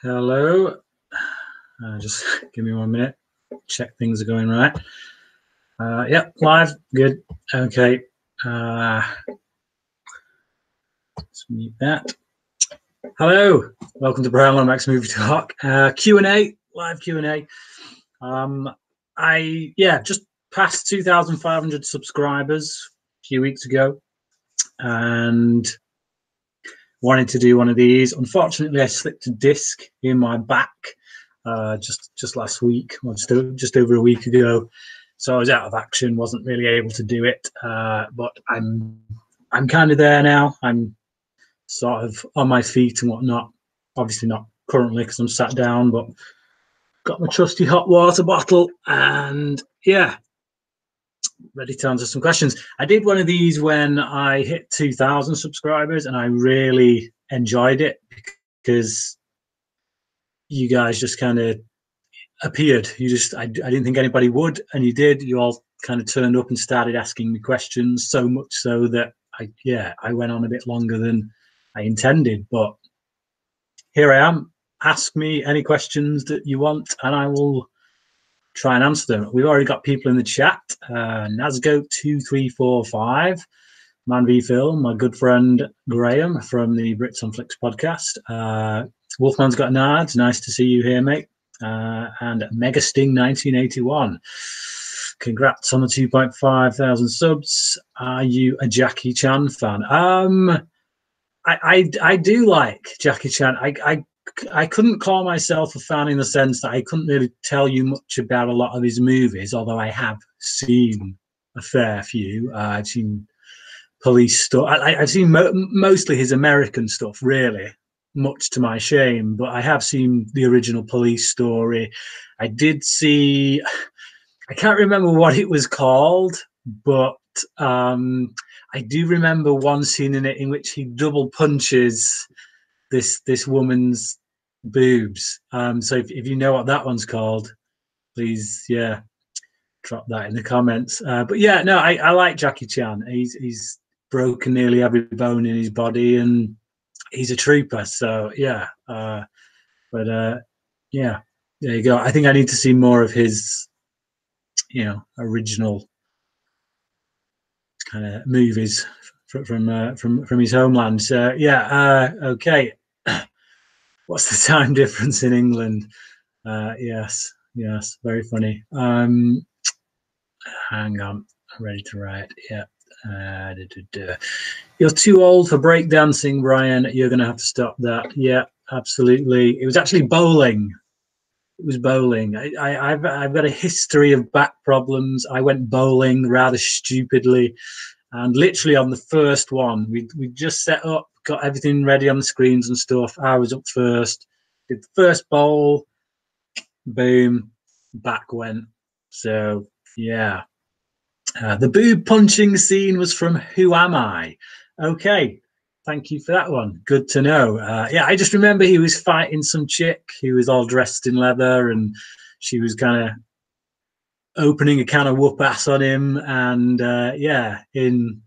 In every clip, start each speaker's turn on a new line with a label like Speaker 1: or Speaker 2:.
Speaker 1: Hello. Just give me 1 minute. Check things are going right. Yep, live. Good. Okay. Let's mute that. Hello. Welcome to Bryan Lomax Movie Talk. Q&A. Live Q&A. I just passed 2,500 subscribers a few weeks ago, and wanted to do one of these. Unfortunately, I slipped a disc in my back just last week, or just over a week ago. So I was out of action, wasn't really able to do it. But I'm kind of there now. I'm sort of on my feet and whatnot. Obviously not currently because I'm sat down, but got my trusty hot water bottle and ready to answer some questions. I did one of these when I hit 2,000 subscribers, and I really enjoyed it because you guys just kind of appeared. I didn't think anybody would, and you did. You all kind of turned up and started asking me questions, so much so that I went on a bit longer than I intended. But here I am. Ask me any questions that you want, and I will try and answer them. We've already got people in the chat. Nazgo2345, Man v Film, my good friend Graham from the Brits on Flicks podcast. Wolfman's got nards. Nice to see you here, mate. And Megasting 1981. Congrats on the 2.5 thousand subs. Are you a Jackie Chan fan? I do like Jackie Chan. I couldn't call myself a fan in the sense that I couldn't really tell you much about a lot of his movies, although I have seen a fair few. I've seen police stuff. I've seen mostly his American stuff, really, much to my shame, but I have seen the original Police Story. I did see, I can't remember what it was called, but I do remember one scene in it in which he double punches this woman's boobs. So if you know what that one's called, please, drop that in the comments. But no, I like Jackie Chan. He's broken nearly every bone in his body, and he's a trooper. So there you go. I think I need to see more of his, original kind of movies from his homeland. So okay. What's the time difference in England? Yes, very funny. Hang on, I'm ready to write. Yeah. You're too old for breakdancing, Brian. You're going to have to stop that. Yeah, absolutely. It was actually bowling. It was bowling. I've got a history of back problems. I went bowling rather stupidly, and literally on the first one, we just set up, got everything ready on the screens and stuff. I was up first, did the first bowl, boom, back went. So yeah. The boob punching scene was from Who Am I? Okay, thank you for that one. Good to know. I just remember he was fighting some chick who was all dressed in leather, and she was kind of opening a can of whoop ass on him. And in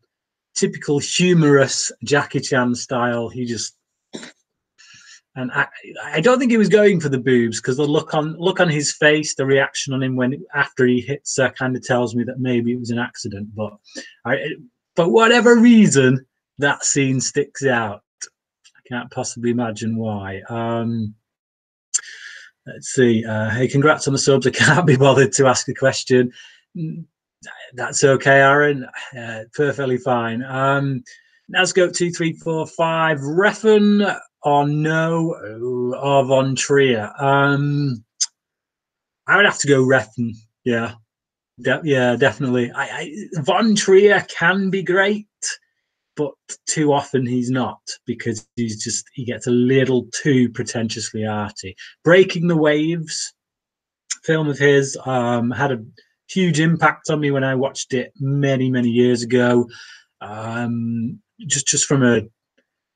Speaker 1: typical humorous Jackie Chan style, he just. And I don't think he was going for the boobs, because the look on his face, the reaction on him after he hits her, kind of tells me that maybe it was an accident. But for whatever reason, that scene sticks out. I can't possibly imagine why. Let's see. Hey, congrats on the subs. I can't be bothered to ask a question. That's okay, Aaron. Perfectly fine. Nasgoat 2345. Reffen or no or Von Trier? I would have to go Reffen. Yeah, definitely. Von Trier can be great, but too often he's not, because he gets a little too pretentiously arty. Breaking the Waves, film of his, had a huge impact on me when I watched it many years ago. Just from a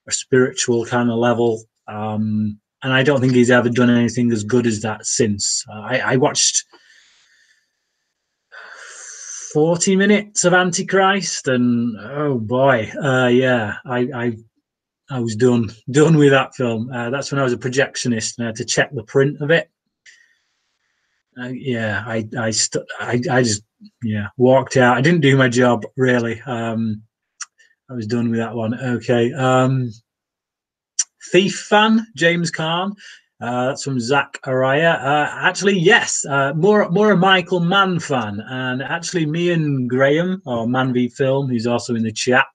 Speaker 1: spiritual kind of level, and I don't think he's ever done anything as good as that since. I watched 40 minutes of Antichrist, and oh boy, I I was done with that film. That's when I was a projectionist and I had to check the print of it. Yeah, I just walked out. I didn't do my job really. I was done with that one. Okay. Thief fan, James Caan. That's from Zach Araya. Actually, yes, more a Michael Mann fan. And actually, me and Graham, or Man v Film, who's also in the chat,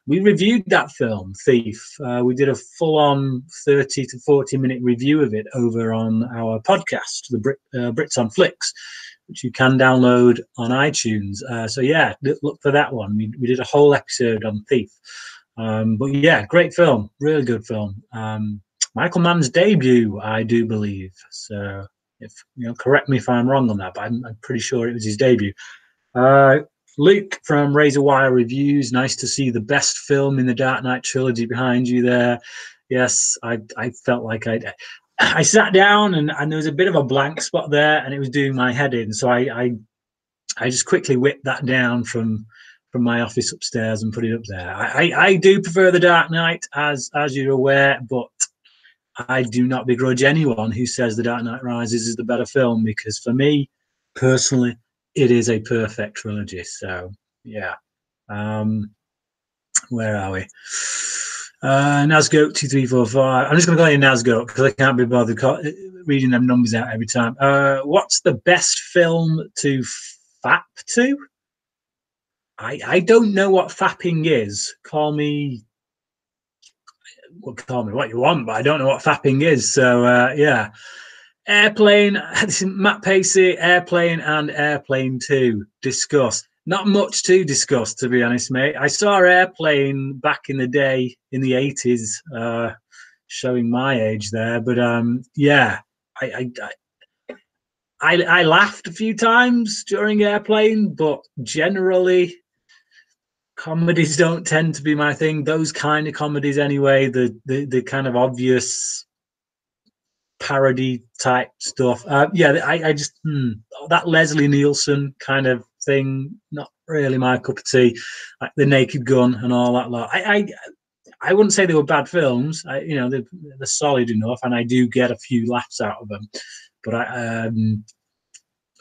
Speaker 1: we reviewed that film, Thief. We did a full-on 30 to 40-minute review of it over on our podcast, the Brits on Flicks, which you can download on iTunes. So yeah, look for that one. We did a whole episode on Thief. But yeah, great film, really good film. Michael Mann's debut, I do believe. So, if correct me if I'm wrong on that, but I'm pretty sure it was his debut. Luke from Razor Wire Reviews. Nice to see the best film in the Dark Knight trilogy behind you there. Yes, I felt like I sat down and there was a bit of a blank spot there, and it was doing my head in. So I just quickly whipped that down from my office upstairs and put it up there. I do prefer The Dark Knight, as you're aware, but I do not begrudge anyone who says The Dark Knight Rises is the better film, because for me, personally, it is a perfect trilogy. So, yeah. Where are we? Nazgoat 2345. I'm just going to go in Nazgoat because I can't be bothered reading them numbers out every time. What's the best film to fap to? I don't know what fapping is. Call me what you want, but I don't know what fapping is. So yeah, Airplane. Matt Pacey, Airplane, and Airplane 2. Discuss. Not much to discuss, to be honest, mate. I saw Airplane back in the day in the 80s, showing my age there. But yeah, I laughed a few times during Airplane, but generally, comedies don't tend to be my thing. Those kind of comedies, anyway. The kind of obvious parody type stuff. Yeah, I just that Leslie Nielsen kind of thing, not really my cup of tea. Like The Naked Gun and all that lot. I wouldn't say they were bad films. They're solid enough, and I do get a few laughs out of them. But a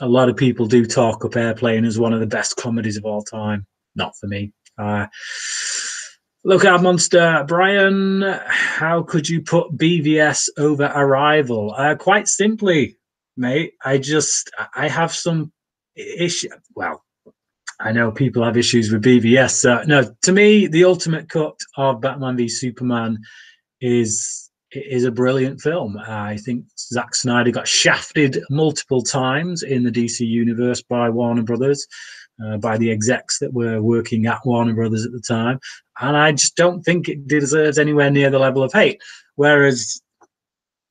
Speaker 1: lot of people do talk up Airplane as one of the best comedies of all time. Not for me. Look out, Monster. Brian, how could you put BVS over Arrival? Quite simply, mate. I have some issue. Well, I know people have issues with BVS. No, to me, the ultimate cut of Batman v Superman is a brilliant film. I think Zack Snyder got shafted multiple times in the DC universe by Warner Brothers. By the execs that were working at Warner Brothers at the time. And I just don't think it deserves anywhere near the level of hate. Whereas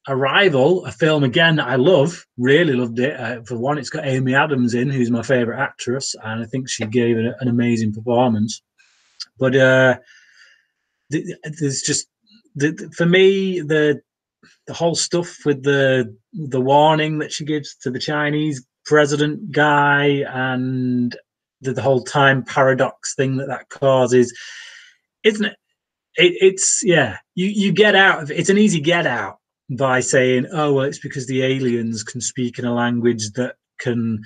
Speaker 1: Arrival, a film, again, that I really loved it. For one, it's got Amy Adams in, who's my favourite actress, and I think she gave an amazing performance. But there's just, for me, the whole stuff with the warning that she gives to the Chinese president guy and the whole time paradox thing that causes, isn't it? It's yeah. You get out of it. It's an easy get out by saying, oh well, it's because the aliens can speak in a language that can,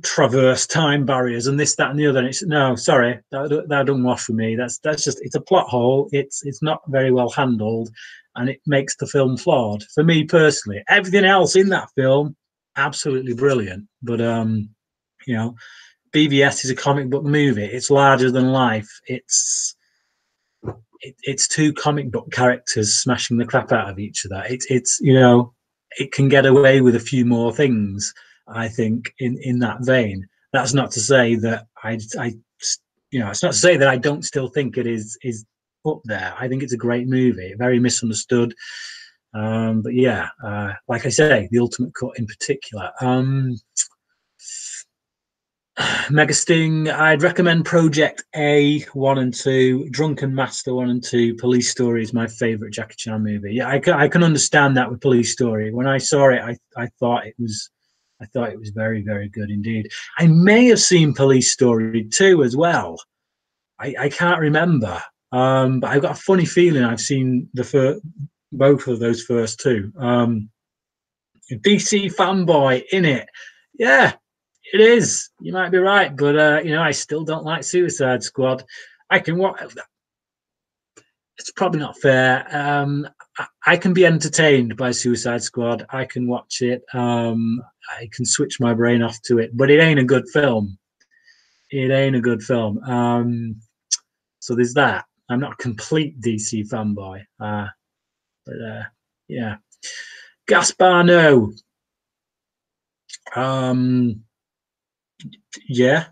Speaker 1: traverse time barriers and this, that, and the other. And it's no, sorry, that don't wash for me. That's just, it's a plot hole. It's not very well handled, and it makes the film flawed for me personally. Everything else in that film, absolutely brilliant. But BVS is a comic book movie. It's larger than life. It's two comic book characters smashing the crap out of each other. It's it can get away with a few more things, I think, in that vein. That's not to say that it's not to say that I don't still think it is up there. I think it's a great movie, very misunderstood. But yeah, like I say, the ultimate cut in particular. Megasting, I'd recommend Project A 1 and 2, Drunken Master 1 and 2. Police Story is my favorite Jackie Chan movie. Yeah, I can understand that with Police Story. When I saw it, I thought it was very, very good indeed. I may have seen Police Story 2 as well. I can't remember. But I've got a funny feeling I've seen both of those first two. DC fanboy in it, yeah, it is. You might be right, but I still don't like Suicide Squad. I can watch. It's probably not fair. I can be entertained by Suicide Squad. I can watch it. I can switch my brain off to it, but it ain't a good film. It ain't a good film. So there's that. I'm not a complete DC fanboy, but yeah. Gaspar No. Yeah,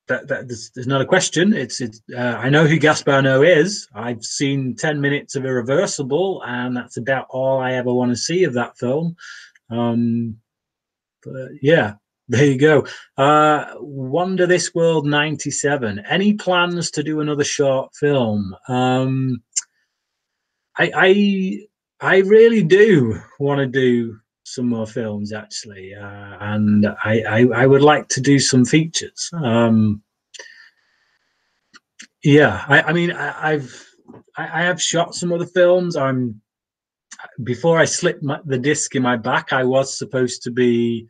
Speaker 1: there's not a question. It's I know who Gaspar No is. I've seen 10 minutes of Irreversible, and that's about all I ever want to see of that film. But yeah, there you go. Wander This World 97. Any plans to do another short film? I really do want to do some more films, actually, and I would like to do some features. Yeah, I mean, I have shot some other films. Before I slipped the disc in my back, I was supposed to be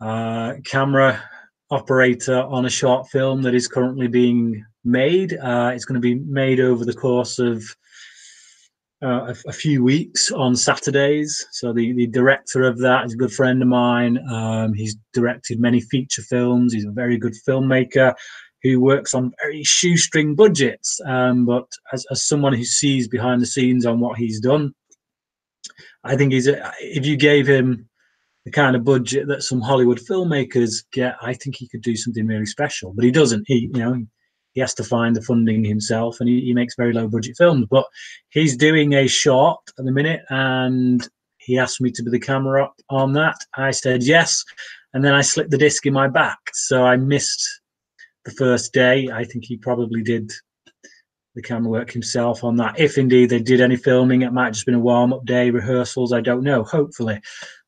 Speaker 1: camera operator on a short film that is currently being made. It's going to be made over the course of a few weeks on Saturdays. So the director of that is a good friend of mine. He's directed many feature films. He's a very good filmmaker who works on very shoestring budgets. But as someone who sees behind the scenes on what he's done, I think if you gave him the kind of budget that some Hollywood filmmakers get, I think he could do something really special. But he doesn't. He has to find the funding himself, and he makes very low budget films. But he's doing a short at the minute, and he asked me to be the camera up on that. I said yes, and then I slipped the disc in my back, so I missed the first day. I think he probably did the camera work himself on that. If indeed they did any filming, it might have just been a warm-up day, rehearsals. I don't know. Hopefully.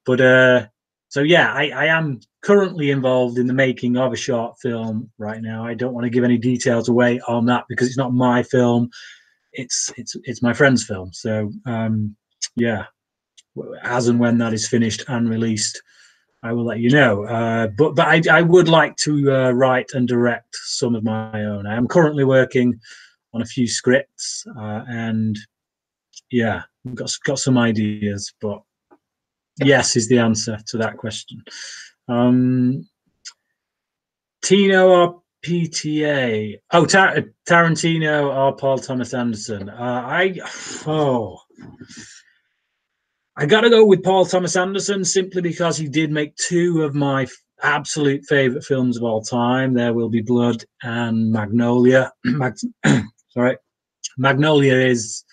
Speaker 1: But so yeah, I am currently involved in the making of a short film right now. I don't want to give any details away on that because it's not my film. It's my friend's film. So yeah, as and when that is finished and released, I will let you know. But I would like to write and direct some of my own. I am currently working on a few scripts, and yeah, we've got some ideas, but yes is the answer to that question. Tino or PTA? Oh, Tarantino or Paul Thomas Anderson? I got to go with Paul Thomas Anderson simply because he did make two of my absolute favorite films of all time. There Will Be Blood and Magnolia. Sorry, Magnolia is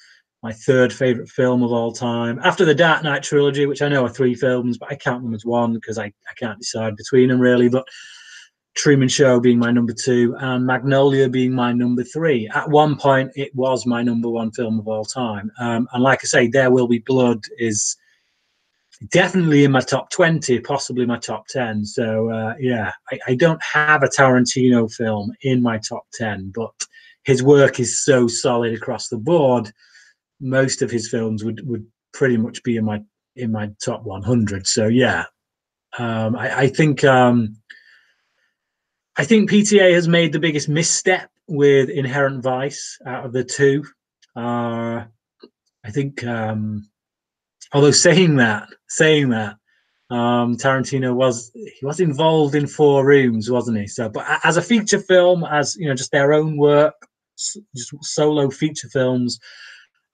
Speaker 1: my third favorite film of all time, after the Dark Knight trilogy, which I know are three films, but I count them as one because I can't decide between them really. But Truman Show being my number two and Magnolia being my number three. At one point, it was my number one film of all time. And like I say, There Will Be Blood is definitely in my top 20, possibly my top 10. So yeah, I don't have a Tarantino film in my top 10, but his work is so solid across the board. Most of his films would pretty much be in my top 100. So yeah, I think PTA has made the biggest misstep with Inherent Vice out of the two. I think, although saying that, Tarantino was involved in Four Rooms, wasn't he? So, but as a feature film, as just their own work, just solo feature films,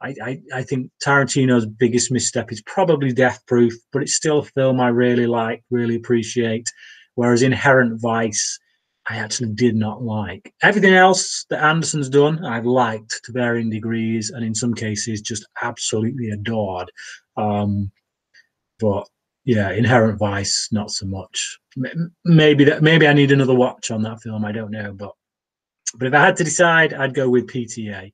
Speaker 1: I think Tarantino's biggest misstep is probably Death Proof, but it's still a film I really like, really appreciate. Whereas Inherent Vice, I actually did not like. Everything else that Anderson's done, I've liked to varying degrees, and in some cases just absolutely adored. But yeah, Inherent Vice, not so much. Maybe I need another watch on that film. I don't know, but if I had to decide, I'd go with PTA.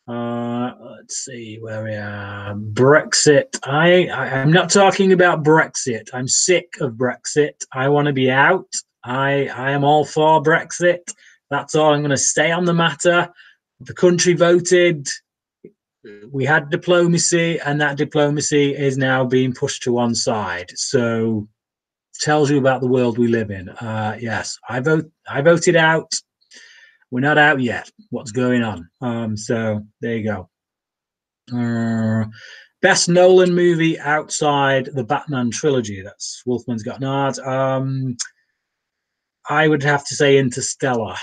Speaker 1: Let's see where we are. Brexit. I'm not talking about Brexit. I'm sick of Brexit. I want to be out. I am all for Brexit. That's all I'm going to say on the matter. The country voted. We had diplomacy, and that diplomacy is now being pushed to one side. So tells you about the world we live in. Yes, I voted out. We're not out yet. What's going on? So there you go. Best Nolan movie outside the Batman trilogy. That's Wolfman's Got Nard. I would have to say Interstellar.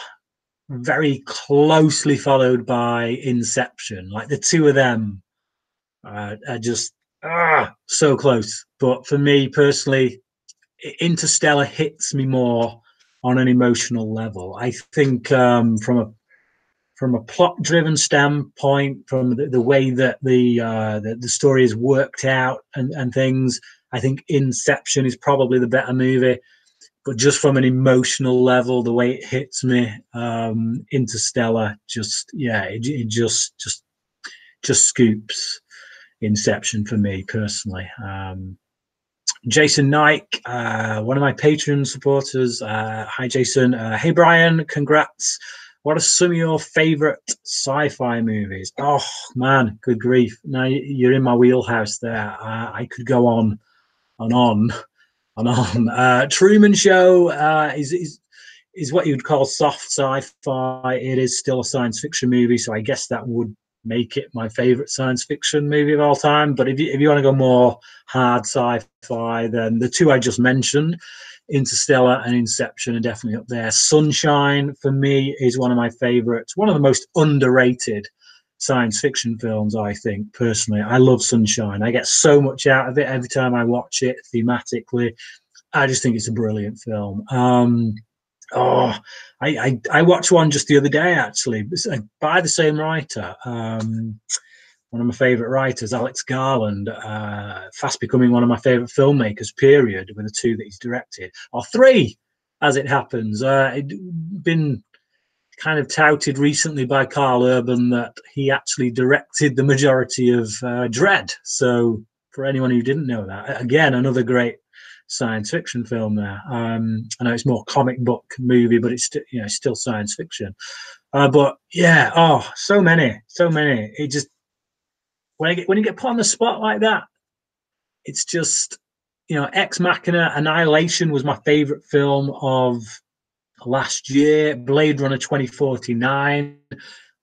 Speaker 1: Very closely followed by Inception. Like the two of them are just so close. But for me personally, Interstellar hits me more on an emotional level. I think from a plot-driven standpoint, from the way that the story is worked out and things, I think Inception is probably the better movie. But just from an emotional level, the way it hits me, Interstellar it just scoops Inception for me personally. Jason Knight, one of my Patreon supporters. Hi, Jason. Hey, Brian. Congrats. What are some of your favorite sci-fi movies? Oh man, good grief! Now you're in my wheelhouse there. I could go on and on and on. Truman Show is what you'd call soft sci-fi. It is still a science fiction movie, so I guess that would make it my favorite science fiction movie of all time. But if you want to go more hard sci-fi, then the two I just mentioned, Interstellar and Inception, are definitely up there. Sunshine for me is one of my favorites, one of the most underrated science fiction films, I think, personally. I love Sunshine. I get so much out of it every time I watch it thematically. I just think it's a brilliant film. I watched one just the other day, actually, by the same writer. One of my favorite writers, Alex Garland, fast becoming one of my favorite filmmakers, period, with the two that he's directed, or three, as it happens. It'd been kind of touted recently by Carl Urban that he actually directed the majority of Dredd. So for anyone who didn't know that, again, another great science fiction film there. I know it's more comic book movie, but it's still science fiction. But yeah, so many. It just when you get put on the spot like that, it's just Ex Machina. Annihilation was my favorite film of last year. Blade Runner 2049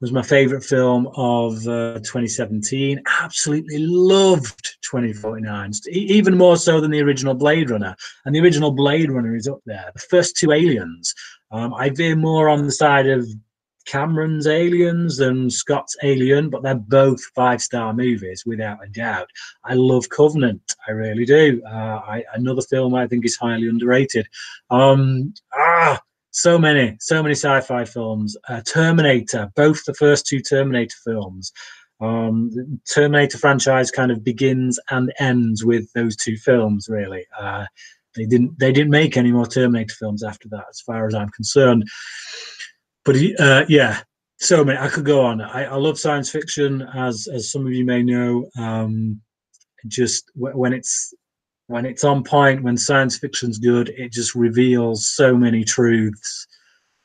Speaker 1: was my favorite film of 2017. Absolutely loved 2049, even more so than the original Blade Runner. And the original Blade Runner is up there. The first two Aliens, I veer more on the side of Cameron's Aliens than Scott's Alien, but they're both 5-star movies without a doubt. I love Covenant, I really do. Another film I think is highly underrated. So many sci-fi films. Terminator, both the first two Terminator films. The Terminator franchise kind of begins and ends with those two films, really. They didn't make any more Terminator films after that, as far as I'm concerned. But yeah, so many. I could go on. I love science fiction, as some of you may know. Just when it's on point, when science fiction's good, it just reveals so many truths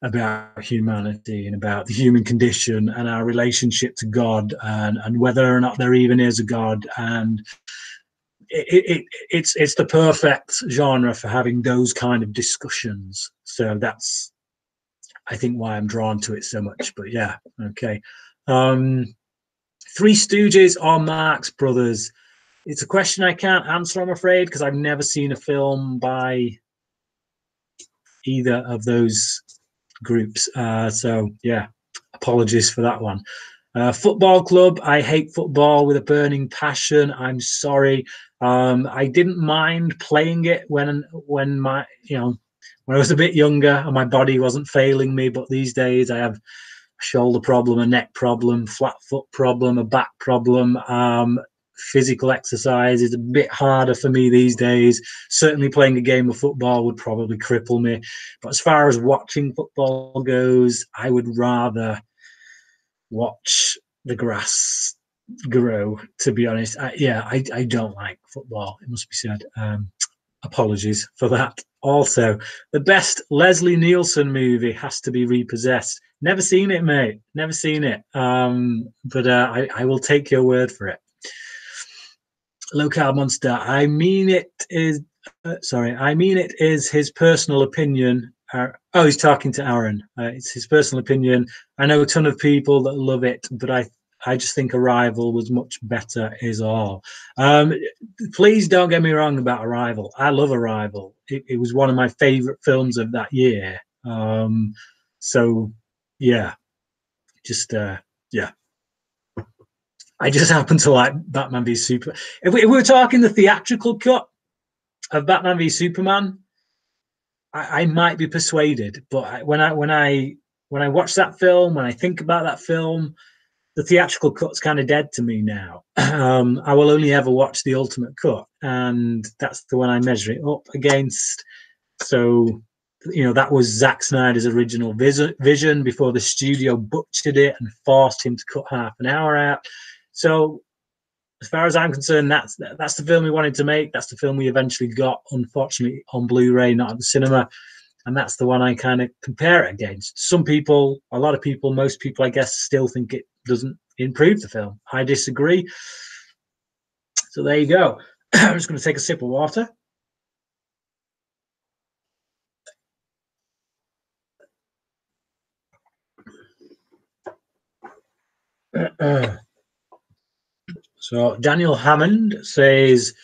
Speaker 1: about humanity and about the human condition and our relationship to God, and whether or not there even is a God. And it's the perfect genre for having those kind of discussions. So that's, I think, why I'm drawn to it so much. But yeah, okay. Three Stooges or Marx Brothers? It's a question I can't answer, I'm afraid, because I've never seen a film by either of those groups. So yeah, apologies for that one. Football club. I hate football with a burning passion. I'm sorry. I didn't mind playing it when my when I was a bit younger and my body wasn't failing me. But these days I have a shoulder problem, a neck problem, flat foot problem, a back problem. Physical exercise is a bit harder for me these days. Certainly playing a game of football would probably cripple me. But as far as watching football goes, I would rather watch the grass grow, to be honest. I don't like football, it must be said. apologies for that. Also, the best Leslie Nielsen movie has to be Repossessed. Never seen it, mate. Never seen it. But I will take your word for it. Low Carb Monster. I mean it is. Sorry, I mean it is his personal opinion. Oh, he's talking to Aaron. It's his personal opinion. I know a ton of people that love it, but I just think Arrival was much better. Is all. Please don't get me wrong about Arrival. I love Arrival. It was one of my favorite films of that year. So yeah, just yeah. I just happen to like Batman v Super. If we were talking the theatrical cut of Batman v Superman, I might be persuaded. But when I watch that film, when I think about that film, the theatrical cut's kind of dead to me now. I will only ever watch the ultimate cut, and that's the one I measure it up against. So, that was Zack Snyder's original vision before the studio butchered it and forced him to cut half an hour out. So, as far as I'm concerned, that's the film we wanted to make. That's the film we eventually got, unfortunately, on Blu-ray, not at the cinema. And that's the one I kind of compare it against. Some people, a lot of people, most people, I guess, still think it doesn't improve the film. I disagree. So there you go. I'm just going to take a sip of water. So Daniel Hammond says,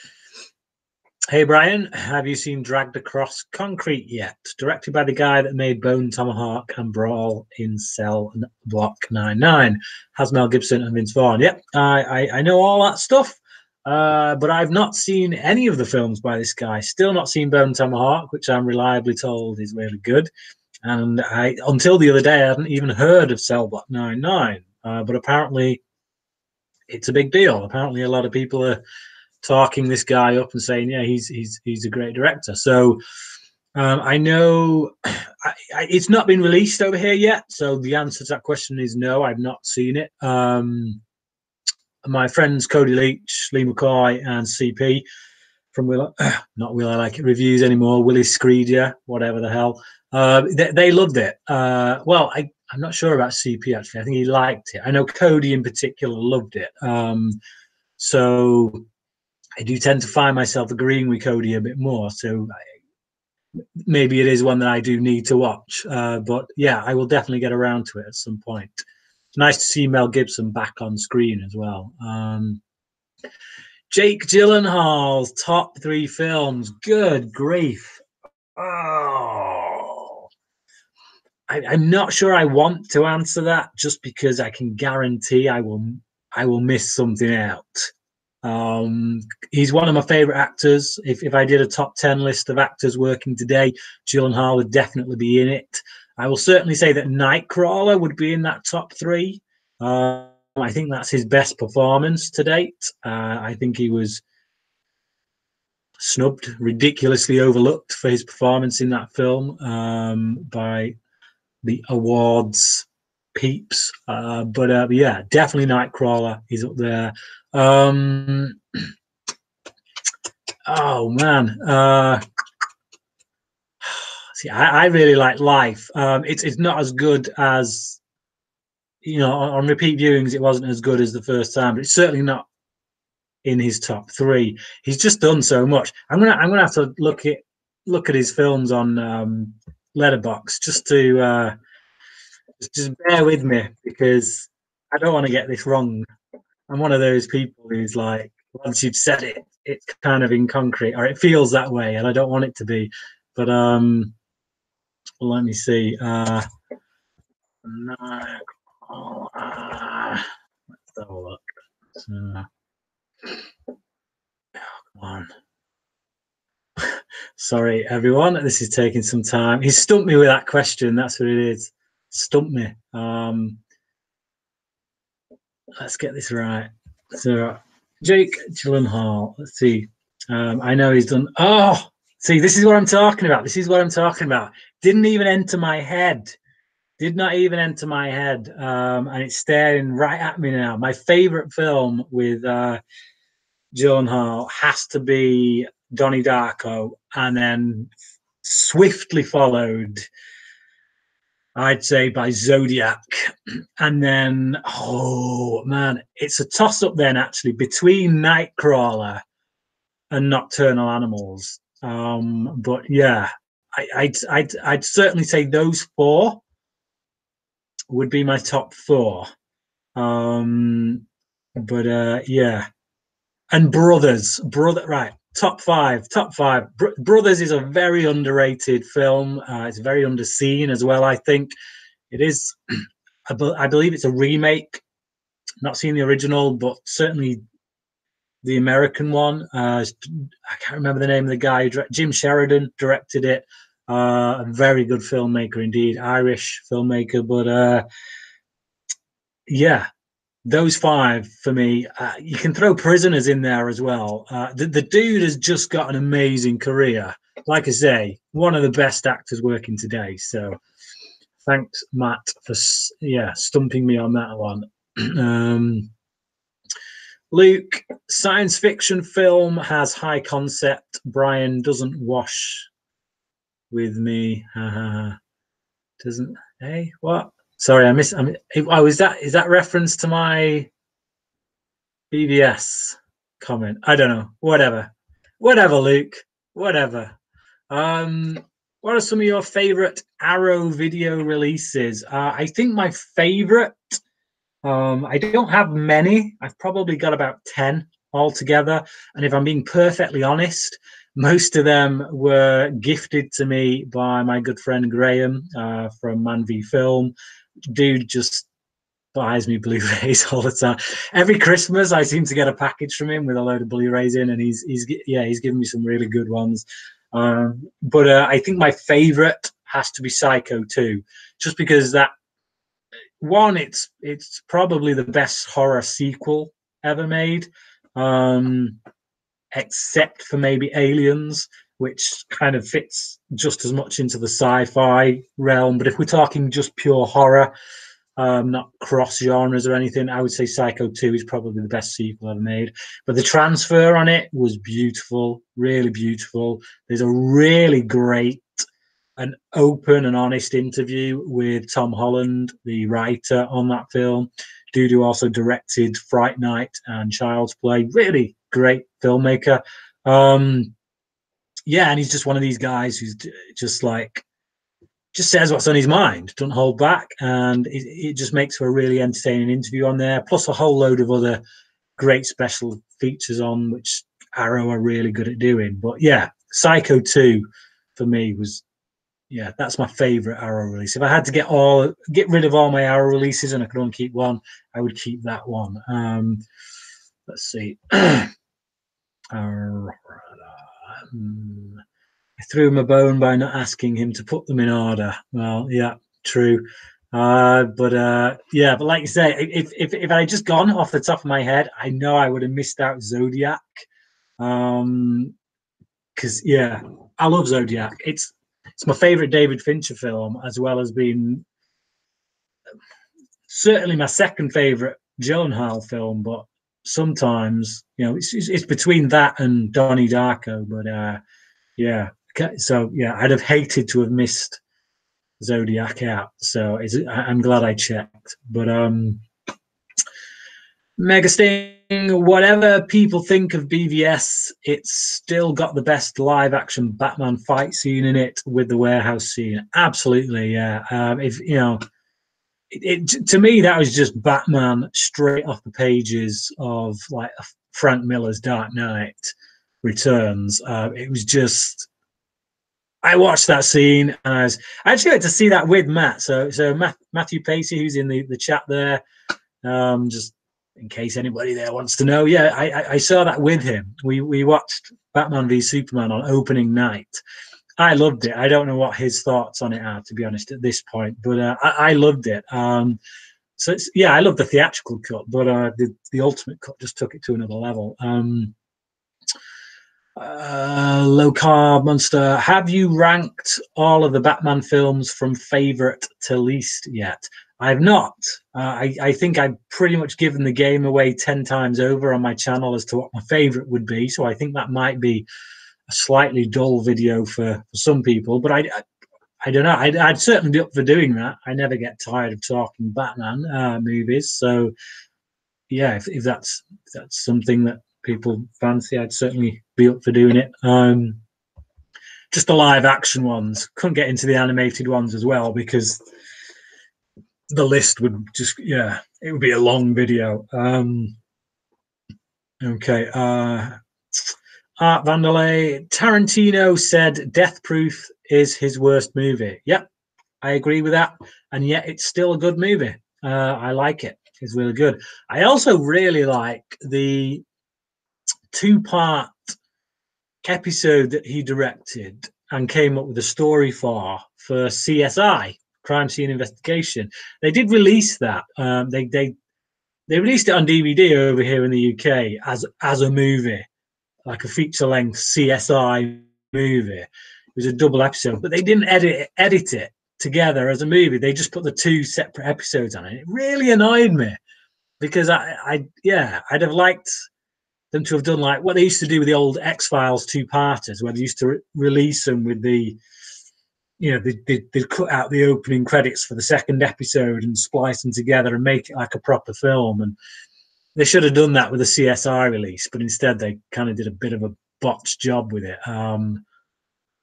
Speaker 1: "Hey Brian, have you seen Dragged Across Concrete yet? Directed by the guy that made Bone Tomahawk and Brawl in Cell Block 99. Has Mel Gibson and Vince Vaughn. Yep, I know all that stuff, but I've not seen any of the films by this guy. Still not seen Bone Tomahawk, which I'm reliably told is really good. And until the other day, I hadn't even heard of Cell Block 99, but apparently it's a big deal. Apparently a lot of people are talking this guy up and saying, yeah, he's a great director. So I know it's not been released over here yet. So the answer to that question is no, I've not seen it. My friends Cody Leach, Lee McCoy, and CP from not Will I Like It Reviews anymore, Willie Screedia, whatever the hell. They loved it. Well, I'm not sure about CP actually. I think he liked it. I know Cody in particular loved it. So I do tend to find myself agreeing with Cody a bit more. So maybe it is one that I do need to watch. But yeah, I will definitely get around to it at some point. It's nice to see Mel Gibson back on screen as well. Jake Gyllenhaal's top 3 films. Good grief. Oh, I'm not sure I want to answer that just because I can guarantee I will miss something out. He's one of my favorite actors. If I did a top 10 list of actors working today, Gyllenhaal would definitely be in it. I will certainly say that Nightcrawler would be in that top 3. I think that's his best performance to date. I think he was snubbed, ridiculously overlooked for his performance in that film by the awards peeps. But yeah, definitely Nightcrawler. He's up there. Oh man. See, I really like Life. It's not as good as, on repeat viewings. It wasn't as good as the first time, but it's certainly not in his top 3. He's just done so much. I'm gonna have to look at his films on Letterboxd just to just bear with me because I don't want to get this wrong. I'm one of those people who's like, once you've said it, it's kind of in concrete, or it feels that way, and I don't want it to be. But let me see. Let's have a look. Come on. Sorry, everyone. This is taking some time. He stumped me with that question. That's what it is. Stumped me. Let's get this right. So, Jake Gyllenhaal. Let's see. I know he's done. Oh, see, this is what I'm talking about. This is what I'm talking about. Didn't even enter my head. Did not even enter my head. And it's staring right at me now. My favorite film with Gyllenhaal has to be Donnie Darko. and then swiftly followed, I'd say, by Zodiac. And then, oh man, it's a toss up then actually between Nightcrawler and Nocturnal Animals. But yeah, I'd certainly say those four would be my top four. But yeah, and Brother, right? Top five. Brothers is a very underrated film. It's very underseen as well. I think it is. I believe it's a remake. Not seen the original, but certainly the American one. I can't remember the name of the guy. Jim Sheridan directed it. A very good filmmaker indeed, Irish filmmaker. But yeah, those five for me. You can throw Prisoners in there as well. The dude has just got an amazing career. Like I say, one of the best actors working today. So thanks, Matt, for stumping me on that one. Luke, science fiction film has high concept. Bryan doesn't wash with me. Doesn't. Hey, what? Sorry, I missed. Oh, is that reference to my BVS comment? I don't know. Whatever, Luke. Whatever. What are some of your favorite Arrow video releases? I think my favorite. I don't have many. I've probably got about 10 altogether. And if I'm being perfectly honest, most of them were gifted to me by my good friend Graham from Man v Film. Dude just buys me Blu-rays all the time. Every Christmas, I seem to get a package from him with a load of Blu-rays in, and he's given me some really good ones. But I think my favorite has to be Psycho 2, just because that one, it's probably the best horror sequel ever made, except for maybe Aliens, which kind of fits just as much into the sci-fi realm. But if we're talking just pure horror, not cross genres or anything, I would say Psycho 2 is probably the best sequel ever made. But the transfer on it was beautiful, really beautiful. There's a really great an open and honest interview with Tom Holland, the writer on that film. Dude who also directed Fright Night and Child's Play. Really great filmmaker. Yeah, and he's just one of these guys who's just says what's on his mind, doesn't hold back, and it just makes for a really entertaining interview on there. Plus a whole load of other great special features on which Arrow are really good at doing. But yeah, Psycho 2 for me was. Yeah, that's my favorite Arrow release. If I had to get rid of all my Arrow releases and I could only keep one, I would keep that one. Let's see. I threw him a bone by not asking him to put them in order. Well, yeah, true. But like you say, if I had just gone off the top of my head, I know I would have missed out Zodiac. Because yeah, I love Zodiac. It's my favorite David Fincher film, as well as being certainly my second favorite Gyllenhaal film. But sometimes, it's between that and Donnie Darko. But yeah, so yeah, I'd have hated to have missed Zodiac out. So I'm glad I checked. But Megasting, whatever people think of BVS, it's still got the best live action Batman fight scene in it with the warehouse scene. Absolutely, yeah. If to me, that was just Batman straight off the pages of like Frank Miller's Dark Knight Returns. It was just. I watched that scene, and I actually had to see that with Matt. So Matthew Pacey, who's in the chat there, just in case anybody there wants to know, yeah, I saw that with him. We watched Batman v Superman on opening night. I loved it. I don't know what his thoughts on it are, to be honest, at this point, but I loved it. So I love the theatrical cut, but the ultimate cut just took it to another level. Low Carb Monster, have you ranked all of the Batman films from favorite to least yet? I've not. I think I've pretty much given the game away 10 times over on my channel as to what my favorite would be. So I think that might be slightly dull video for some people, but I don't know. I'd certainly be up for doing that. I never get tired of talking Batman movies. So yeah, if that's something that people fancy, I'd certainly be up for doing it. Just the live action ones. Couldn't get into the animated ones as well because the list would just, yeah, it would be a long video. Okay. Art Vanderlei, Tarantino said Death Proof is his worst movie. Yep, I agree with that. And yet it's still a good movie. I like it. It's really good. I also really like the 2-part episode that he directed and came up with a story for CSI, Crime Scene Investigation. They did release that. They released it on DVD over here in the UK as a movie, like a feature-length CSI movie. It was a double episode, but they didn't edit it together as a movie. They just put the 2 separate episodes on it. It really annoyed me because I'd have liked them to have done like what they used to do with the old X-Files 2-parters, where they used to release them with the, they'd cut out the opening credits for the second episode and splice them together and make it like a proper film. And they should have done that with a CSI release, but instead they kind of did a bit of a botched job with it.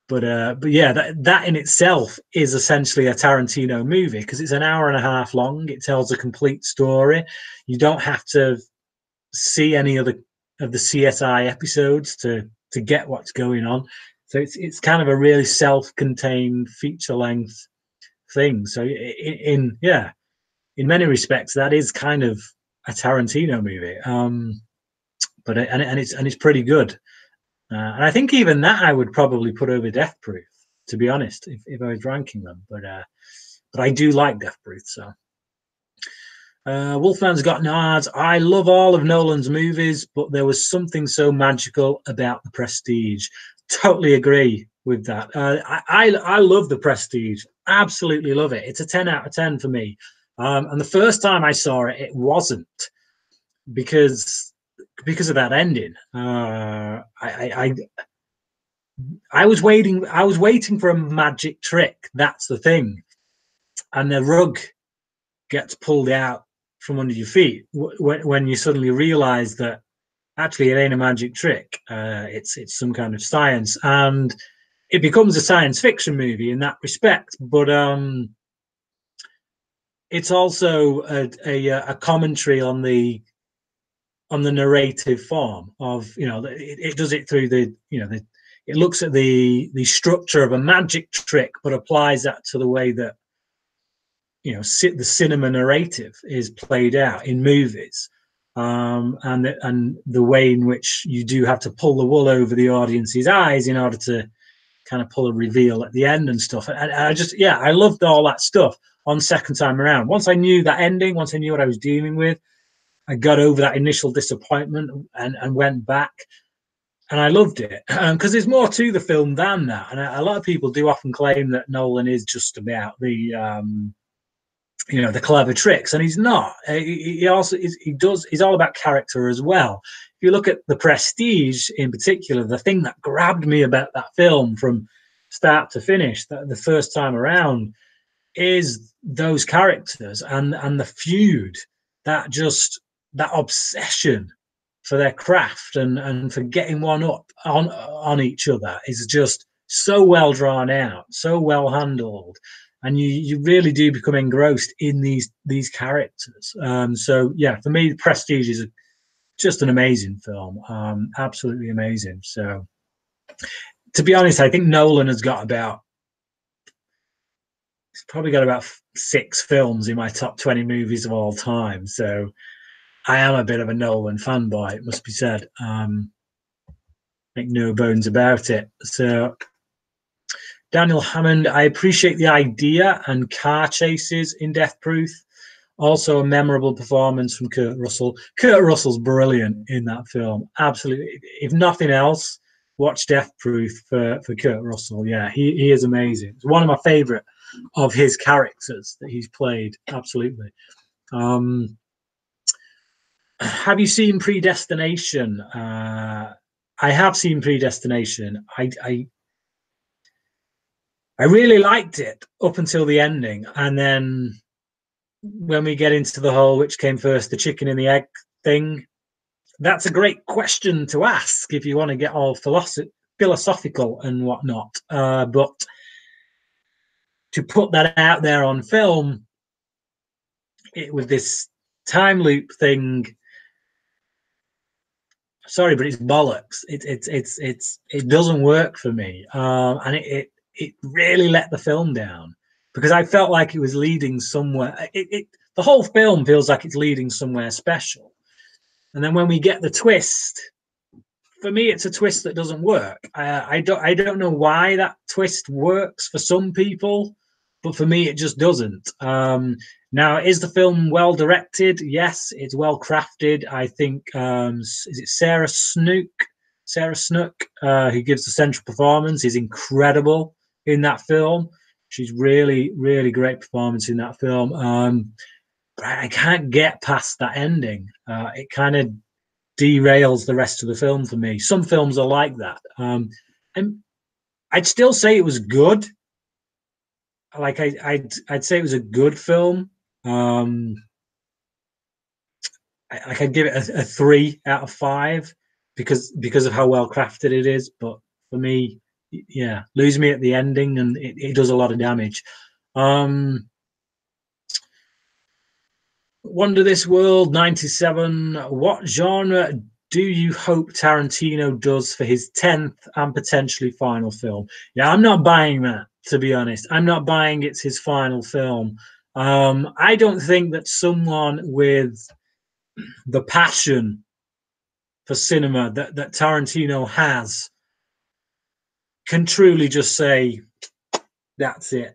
Speaker 1: But yeah, that in itself is essentially a Tarantino movie because it's an hour and a half long. It tells a complete story. You don't have to see any of the CSI episodes to get what's going on. So it's kind of a really self-contained feature-length thing. So in many respects, that is kind of a Tarantino movie. But it's pretty good. And I think even that I would probably put over Death Proof, to be honest, if I was ranking them. But I do like Death Proof. So Wolfman's got nards. I love all of Nolan's movies, but there was something so magical about The Prestige. Totally agree with that. I love The Prestige. Absolutely love it. It's a 10 out of 10 for me. And the first time I saw it, it wasn't because of that ending. I was waiting for a magic trick. That's the thing. And the rug gets pulled out from under your feet when you suddenly realize that actually it ain't a magic trick. It's some kind of science, and it becomes a science fiction movie in that respect. But it's also a commentary on the narrative form of, it does it through it looks at the structure of a magic trick, but applies that to the way that the cinema narrative is played out in movies, and the way in which you do have to pull the wool over the audience's eyes in order to kind of pull a reveal at the end and stuff. And I loved all that stuff on second time around. Once I knew that ending, once I knew what I was dealing with, I got over that initial disappointment and went back, and I loved it because there's more to the film than that. And a lot of people do often claim that Nolan is just about the the clever tricks, and he's not. He also he's all about character as well. If you look at The Prestige in particular, the thing that grabbed me about that film from start to finish, the first time around, is those characters and the feud, that obsession for their craft and for getting one up on each other is just so well drawn out, so well handled, and you really do become engrossed in these characters. So yeah, for me, Prestige is just an amazing film, absolutely amazing. So to be honest, I think Nolan has got he's probably got about 6 films in my top 20 movies of all time. So I am a bit of a Nolan fanboy, it must be said. Make no bones about it. So Daniel Hammond, I appreciate the idea and car chases in Death Proof. Also a memorable performance from Kurt Russell. Kurt Russell's brilliant in that film. Absolutely. If nothing else, watch Death Proof for Kurt Russell. Yeah, he is amazing. It's one of my favorite of his characters that he's played. Absolutely. Have you seen Predestination? I I have seen Predestination. I really liked it up until the ending, and then when we get into the whole which came first, the chicken and the egg thing, that's a great question to ask if you want to get all philosophical and whatnot. But to put that out there on film, with this time loop thing, sorry, but it's bollocks. It doesn't work for me, and it really let the film down because I felt like it was leading somewhere. The whole film feels like it's leading somewhere special, and then when we get the twist, for me, it's a twist that doesn't work. I don't know why that twist works for some people, but for me, it just doesn't. Now, is the film well directed? Yes, it's well crafted. I think is it Sarah Snook? Sarah Snook, who gives the central performance, is incredible in that film. She's really, really great performance in that film. But I can't get past that ending. It kind of derails the rest of the film for me. Some films are like that. And I'd still say it was good. Like I'd say it was a good film. I could give it a 3 out of 5 because of how well crafted it is. But for me, yeah, lose me at the ending, and it does a lot of damage. Wonder This World 97. What genre do you hope Tarantino does for his 10th and potentially final film? Yeah, I'm not buying that, to be honest. I'm not buying it's his final film. I don't think that someone with the passion for cinema that Tarantino has can truly just say, that's it.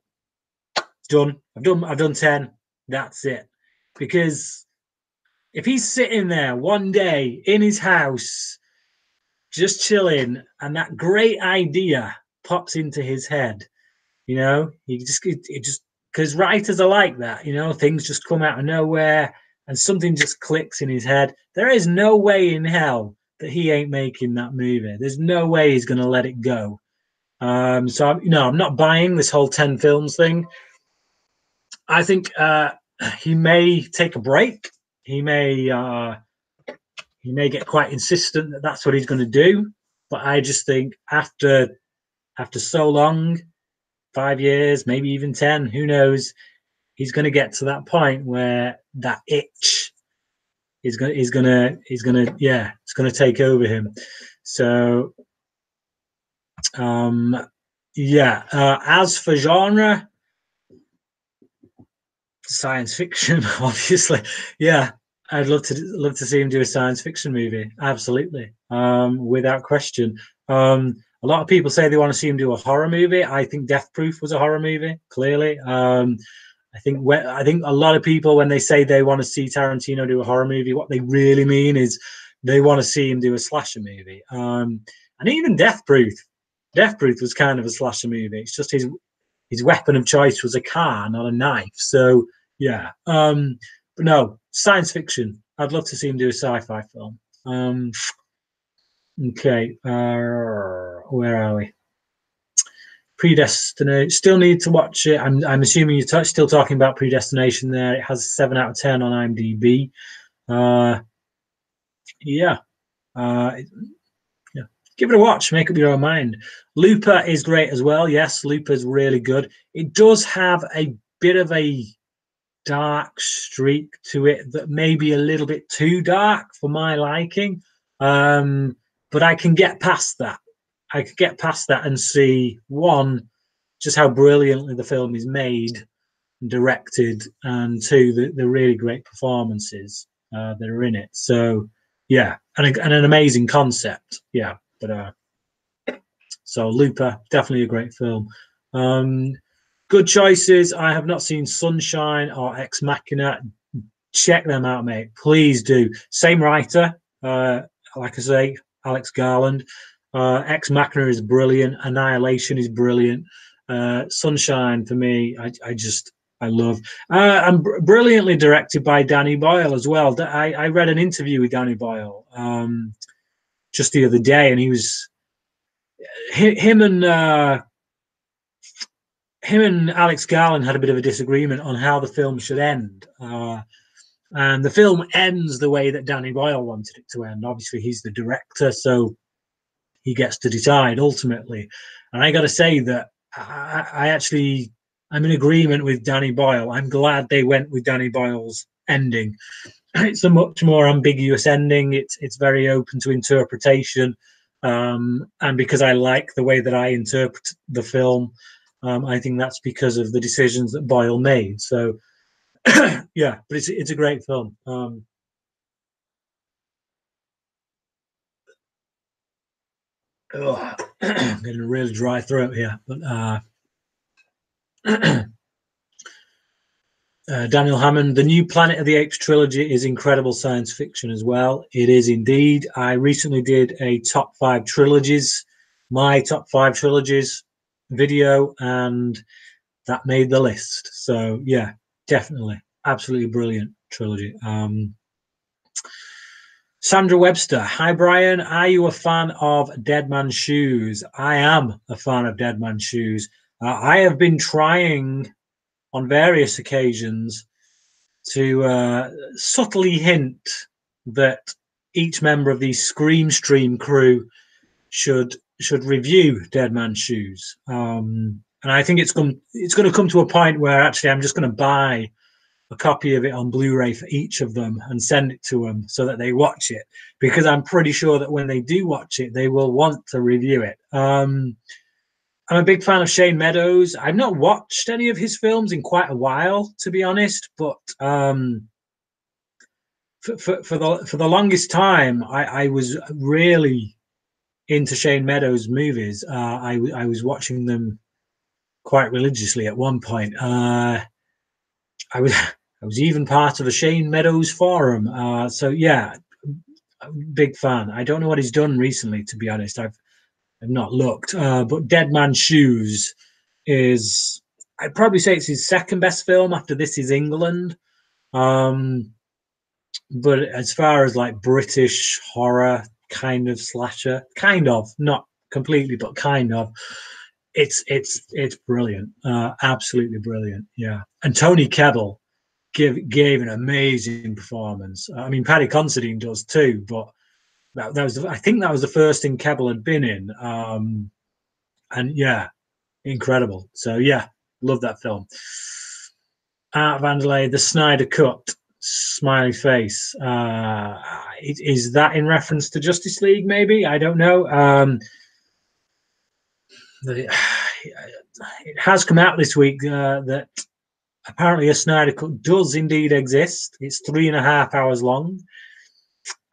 Speaker 1: Done. I've done 10. That's it. Because if he's sitting there one day in his house, just chilling, and that great idea pops into his head, it just because writers are like that, things just come out of nowhere and something just clicks in his head. There is no way in hell that he ain't making that movie. There's no way he's going to let it go. So I'm not buying this whole 10 films thing. I think he may take a break. He may get quite insistent that that's what he's going to do. But I just think after so long, 5 years, maybe even 10, who knows, he's going to get to that point where that itch is going to take over him. So as for genre, science fiction, obviously. Yeah, I'd love to see him do a science fiction movie. Absolutely, without question. A lot of people say they want to see him do a horror movie. I think Death Proof was a horror movie. Clearly, I think a lot of people, when they say they want to see Tarantino do a horror movie, what they really mean is they want to see him do a slasher movie. And even Death Proof was kind of a slasher movie. It's just his weapon of choice was a car, not a knife. So yeah, but no, science fiction. I'd love to see him do a sci-fi film. Okay, where are we? Predestination. Still need to watch it. I'm assuming you're still talking about Predestination. There, it has 7 out of 10 on IMDb. Yeah. Give it a watch. Make up your own mind. Looper is great as well. Yes, Looper's really good. It does have a bit of a dark streak to it that may be a little bit too dark for my liking. But I can get past that. I could get past that and see, one, just how brilliantly the film is made and directed, and two, the really great performances that are in it. So, yeah, and an amazing concept. Yeah, but so Looper, definitely a great film. Good choices. I have not seen Sunshine or Ex Machina. Check them out, mate. Please do. Same writer, like I say, Alex Garland. Ex Machina is brilliant. Annihilation is brilliant. Sunshine, for me, I love. And brilliantly directed by Danny Boyle as well. I read an interview with Danny Boyle just the other day, and he was him and Alex Garland had a bit of a disagreement on how the film should end. And the film ends the way that Danny Boyle wanted it to end. Obviously, he's the director, so he gets to decide ultimately. And I got to say that I'm in agreement with Danny Boyle. I'm glad they went with Danny Boyle's ending. It's a much more ambiguous ending. It's very open to interpretation. And because I like the way that I interpret the film, I think that's because of the decisions that Boyle made. So, yeah, but it's a great film. I'm getting a really dry throat here, but Daniel Hammond, the new Planet of the Apes trilogy is incredible science fiction as well. It is indeed. I recently did a top 5 trilogies, my top 5 trilogies video, and that made the list. So yeah, definitely, absolutely brilliant trilogy. Sandra Webster, hi Bryan, are you a fan of Dead Man's Shoes? I am a fan of Dead Man's Shoes. I have been trying on various occasions to subtly hint that each member of the Scream Stream crew should review Dead Man's Shoes. And I think it's going to come to a point where actually I'm just going to buy a copy of it on Blu-ray for each of them and send it to them so that they watch it, because I'm pretty sure that when they do watch it, they will want to review it. I'm a big fan of Shane Meadows. I've not watched any of his films in quite a while, to be honest, but for the longest time, I was really into Shane Meadows movies. I was watching them quite religiously at one point. I was even part of a Shane Meadows forum. So yeah, I'm a big fan. I don't know what he's done recently, to be honest. I've not looked. But Dead Man's Shoes is, I'd probably say it's his second best film after This Is England. But as far as like British horror kind of slasher, kind of, not completely, but kind of, it's brilliant. Absolutely brilliant. Yeah. And Tony Kebbell gave an amazing performance. I mean, Paddy Considine does too, but that was I think that was the first thing Kebbell had been in. And yeah, incredible. So yeah, love that film. Art Vandelay, the Snyder Cut, smiley face. Is that in reference to Justice League? Maybe, I don't know. It has come out this week that apparently a Snyder Cut does indeed exist. It's 3.5 hours long.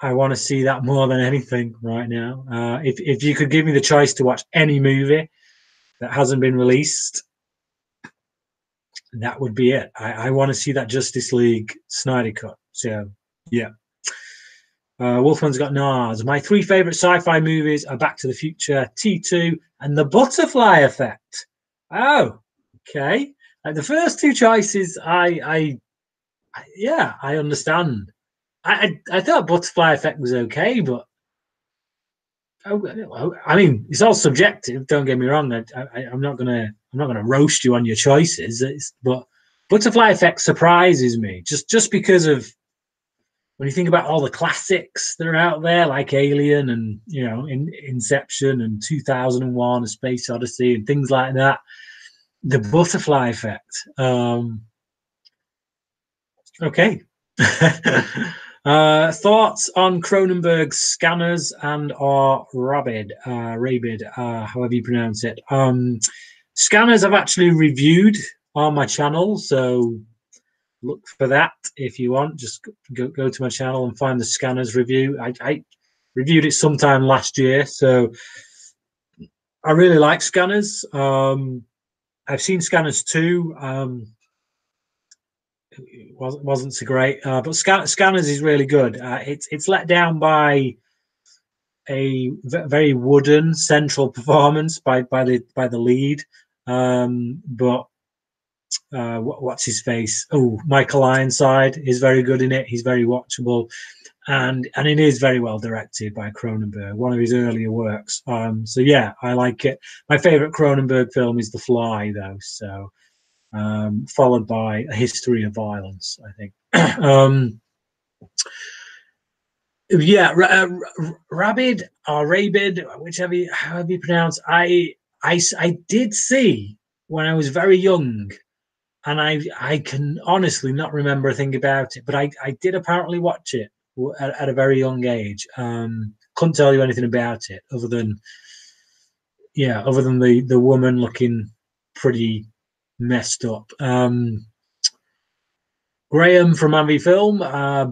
Speaker 1: I want to see that more than anything right now. If you could give me the choice to watch any movie that hasn't been released, that would be it. I want to see that Justice League Snyder Cut. So yeah. Wolfman's got Nars. My 3 favorite sci-fi movies are Back to the Future, T2, and The Butterfly Effect. Oh, okay. The first 2 choices, I understand. I thought Butterfly Effect was okay, but I mean, it's all subjective. Don't get me wrong. I'm not gonna roast you on your choices. But Butterfly Effect surprises me just because of when you think about all the classics that are out there, like Alien and Inception and 2001: A Space Odyssey and things like that. The Butterfly Effect. Okay. Thoughts on Cronenberg's Scanners and or Rabid, however you pronounce it. Scanners I've actually reviewed on my channel, so look for that if you want. Just go to my channel and find the Scanners review. I reviewed it sometime last year, so I really like Scanners. I've seen Scanners 2. Wasn't so great, but Scanners is really good. It's let down by a very wooden central performance by the lead, but what's his face? Oh, Michael Ironside is very good in it. He's very watchable, and it is very well directed by Cronenberg, one of his earlier works. So yeah, I like it. My favorite Cronenberg film is The Fly, though. So followed by A History of Violence, I think. Yeah, Rabid or Rabid, whichever however you pronounce. I did see when I was very young, and I can honestly not remember a thing about it, but I did apparently watch it at a very young age. Couldn't tell you anything about it other than the woman looking pretty messed up. Graham from Abbey Film,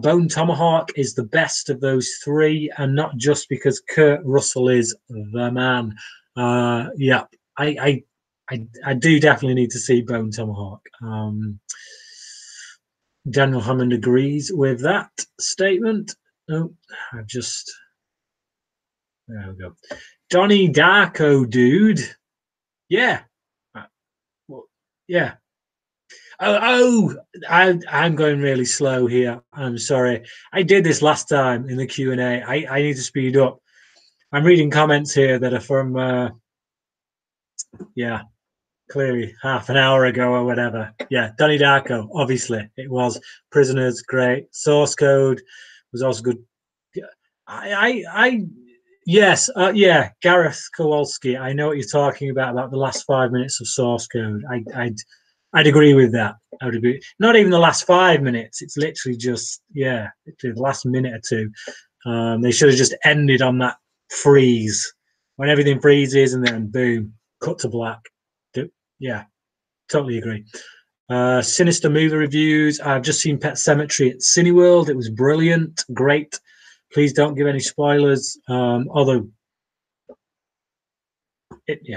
Speaker 1: Bone Tomahawk is the best of those three, and not just because Kurt Russell is the man. Yeah, I do definitely need to see Bone Tomahawk. Daniel Hammond agrees with that statement. Oh, I've just there we go. Donnie Darko, dude. Yeah, well, yeah. I'm going really slow here. I'm sorry. I did this last time in the Q&A. I need to speed up. I'm reading comments here that are from, clearly half an hour ago or whatever. Yeah, Donnie Darko, obviously. It was. Prisoners, great. Source Code was also good. Yes, yeah, Gareth Kowalski. I know what you're talking about the last 5 minutes of Source Code. I'd agree with that. I would agree. Not even the last 5 minutes. It's literally just literally the last minute or two. They should have just ended on that freeze when everything freezes and then boom, cut to black. Yeah, totally agree. Sinister movie reviews. I've just seen Pet Sematary at Cineworld. It was brilliant, great. Please don't give any spoilers. Although, if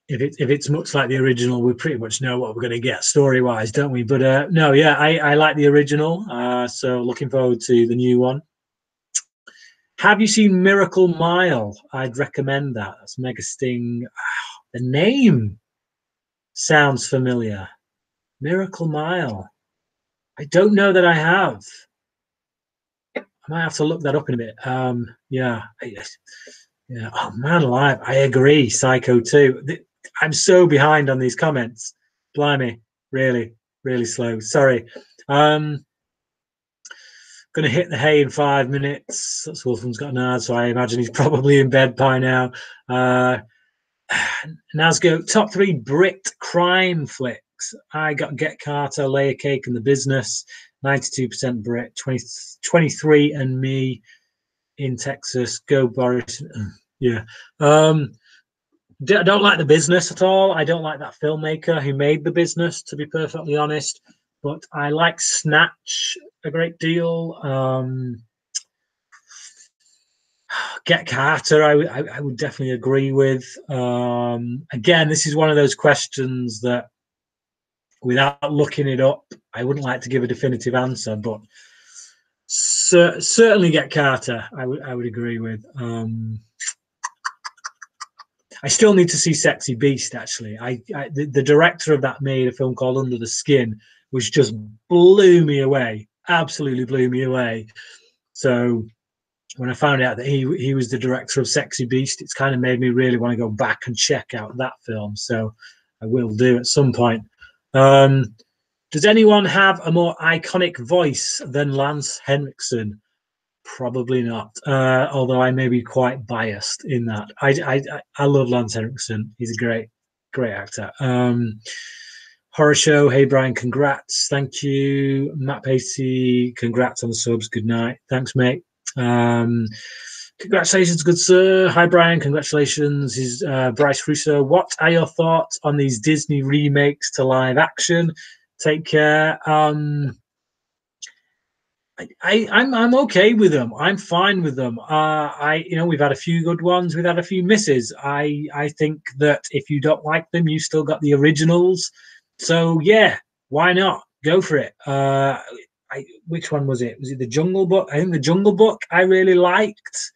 Speaker 1: it's much like the original, we pretty much know what we're going to get story wise, don't we? But no, yeah, I like the original. So looking forward to the new one. Have you seen Miracle Mile? I'd recommend that. That's Mega Sting. The name sounds familiar. Miracle Mile. I don't know that I have. I might have to look that up in a bit. Yeah. Oh man, alive! I agree. Psycho 2. I'm so behind on these comments. Blimey, really, really slow. Sorry. Gonna hit the hay in 5 minutes. That's Wolfman's got an ad, so I imagine he's probably in bed by now. Nazgo, top 3 Brit crime flicks. I got Get Carter, Layer Cake, and The Business. 92% Brit, 23 and Me in Texas. Go Boris. Yeah. I don't like The Business at all. I don't like that filmmaker who made The Business, to be perfectly honest. But I like Snatch a great deal. Get Carter, I would definitely agree with. Again, this is one of those questions that, without looking it up, I wouldn't like to give a definitive answer. But certainly, Get Carter, I would agree with. I still need to see Sexy Beast. Actually, the director of that made a film called Under the Skin, which just blew me away. Absolutely blew me away. So when I found out that he was the director of Sexy Beast, it's kind of made me really want to go back and check out that film. So I will do at some point. Does anyone have a more iconic voice than Lance Henriksen? Probably not. Although I may be quite biased in that. I love Lance Henriksen. He's a great actor. Horror Show. Hey Brian, congrats. Thank you. Matt Pacey, congrats on the subs. Good night. Thanks, mate. Congratulations, good sir. Hi Brian, congratulations. Is Bryce Russo. What are your thoughts on these Disney remakes to live action? Take care. I'm okay with them. I'm fine with them. We've had a few good ones. We've had a few misses. I think that if you don't like them, you still got the originals. So yeah, why not? Go for it. Which one was it? Was it The Jungle Book? I think The Jungle Book I really liked.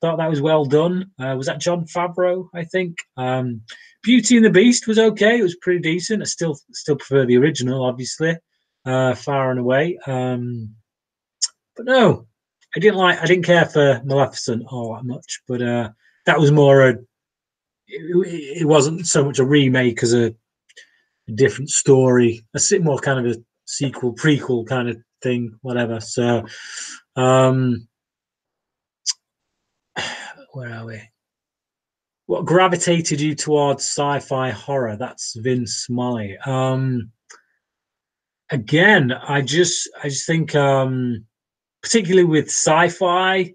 Speaker 1: Thought that was well done. Was that Jon Favreau? I think. Beauty and the Beast was okay. It was pretty decent. I still prefer the original, obviously, far and away. But no, I didn't care for Maleficent all that much. But that was more it wasn't so much a remake as a different story, more kind of a sequel, prequel kind of thing, whatever. So, where are we? What gravitated you towards sci-fi horror? That's Vince Smiley. Again, I just think, particularly with sci-fi,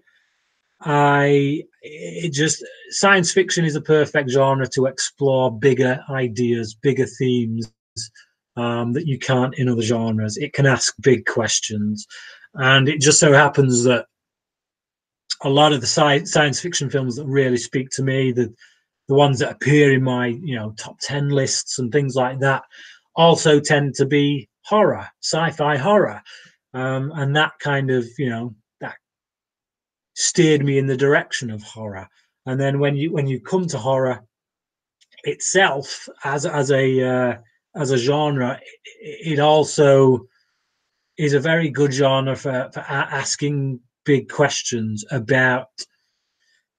Speaker 1: I it just science fiction is a perfect genre to explore bigger ideas, bigger themes that you can't in other genres. It can ask big questions, and it just so happens that a lot of the science fiction films that really speak to me, the ones that appear in my top 10 lists and things like that, also tend to be horror, sci-fi horror, and that kind of that steered me in the direction of horror. And then when you come to horror itself as a genre, it also is a very good genre for asking big questions about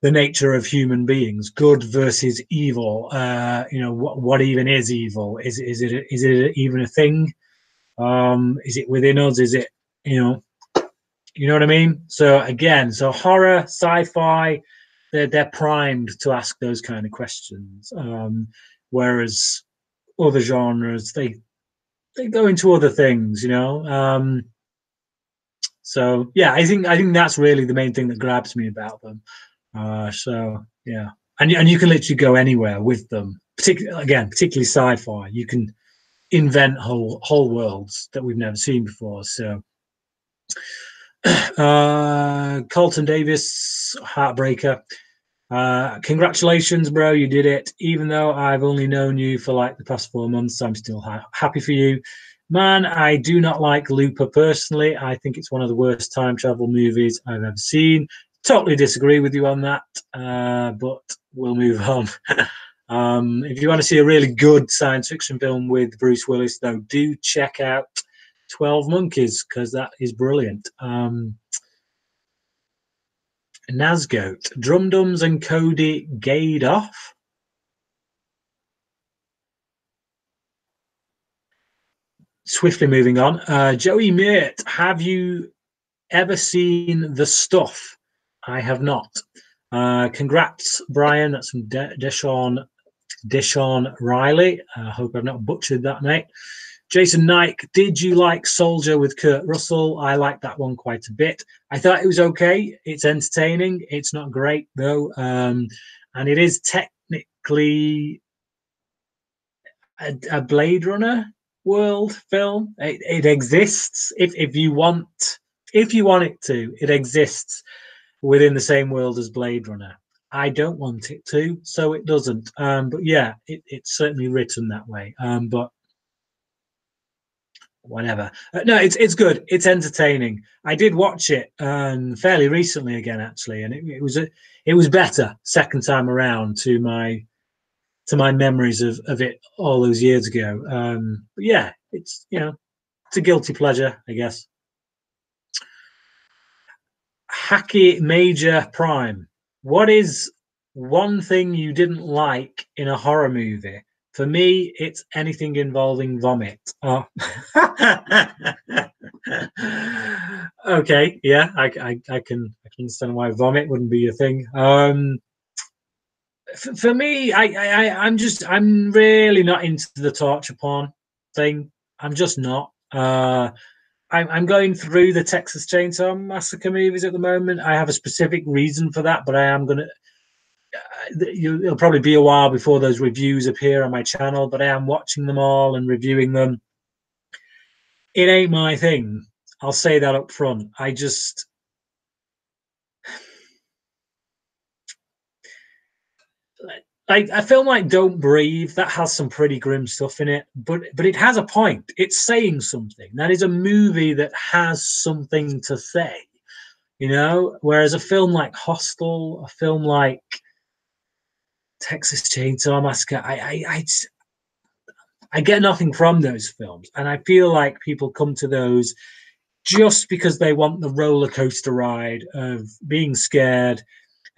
Speaker 1: the nature of human beings, good versus evil. What even is evil? Is it even a thing? Is it within us? Is it you know what I mean? So again, so horror, sci-fi, they're primed to ask those kind of questions. Whereas other genres, they go into other things, so yeah, I think that's really the main thing that grabs me about them. So yeah, and you can literally go anywhere with them. Particularly sci-fi, you can invent whole worlds that we've never seen before. So Colton Davis, Heartbreaker. Congratulations, bro, you did it. Even though I've only known you for like the past 4 months, I'm still happy for you. Man, I do not like Looper personally. I think it's one of the worst time travel movies I've ever seen. Totally disagree with you on that, but we'll move on. If you want to see a really good science fiction film with Bruce Willis, though, do check out 12 Monkeys, because that is brilliant. Nazgoat, Drum Dums and Cody gayed off. Swiftly moving on. Joey Mirt, have you ever seen The Stuff? I have not. Congrats, Brian. That's from Deshaun Riley. I hope I've not butchered that, mate. Jason Knight, did you like Soldier with Kurt Russell? I liked that one quite a bit. I thought it was okay. It's entertaining. It's not great, though. And it is technically a Blade Runner world film. It exists. If you want it to, it exists within the same world as Blade Runner. I don't want it to, so it doesn't. But yeah, it's certainly written that way. But whatever. No, it's good. It's entertaining. I did watch it fairly recently again, actually, and it was better second time around to my memories of it all those years ago. But yeah, it's it's a guilty pleasure, I guess. Hacky Major Prime. What is one thing you didn't like in a horror movie? For me, it's anything involving vomit. Oh. Okay, yeah, I can understand why vomit wouldn't be a thing. For me, I'm really not into the torture porn thing. I'm just not. I'm going through the Texas Chainsaw Massacre movies at the moment. I have a specific reason for that, but I am gonna. It'll probably be a while before those reviews appear on my channel, but I am watching them all and reviewing them. It ain't my thing. I'll say that up front. I just like a film like Don't Breathe that has some pretty grim stuff in it, but it has a point. It's saying something. That is a movie that has something to say, Whereas a film like Hostel, a film like Texas Chainsaw Massacre, I get nothing from those films, and I feel like people come to those just because they want the roller coaster ride of being scared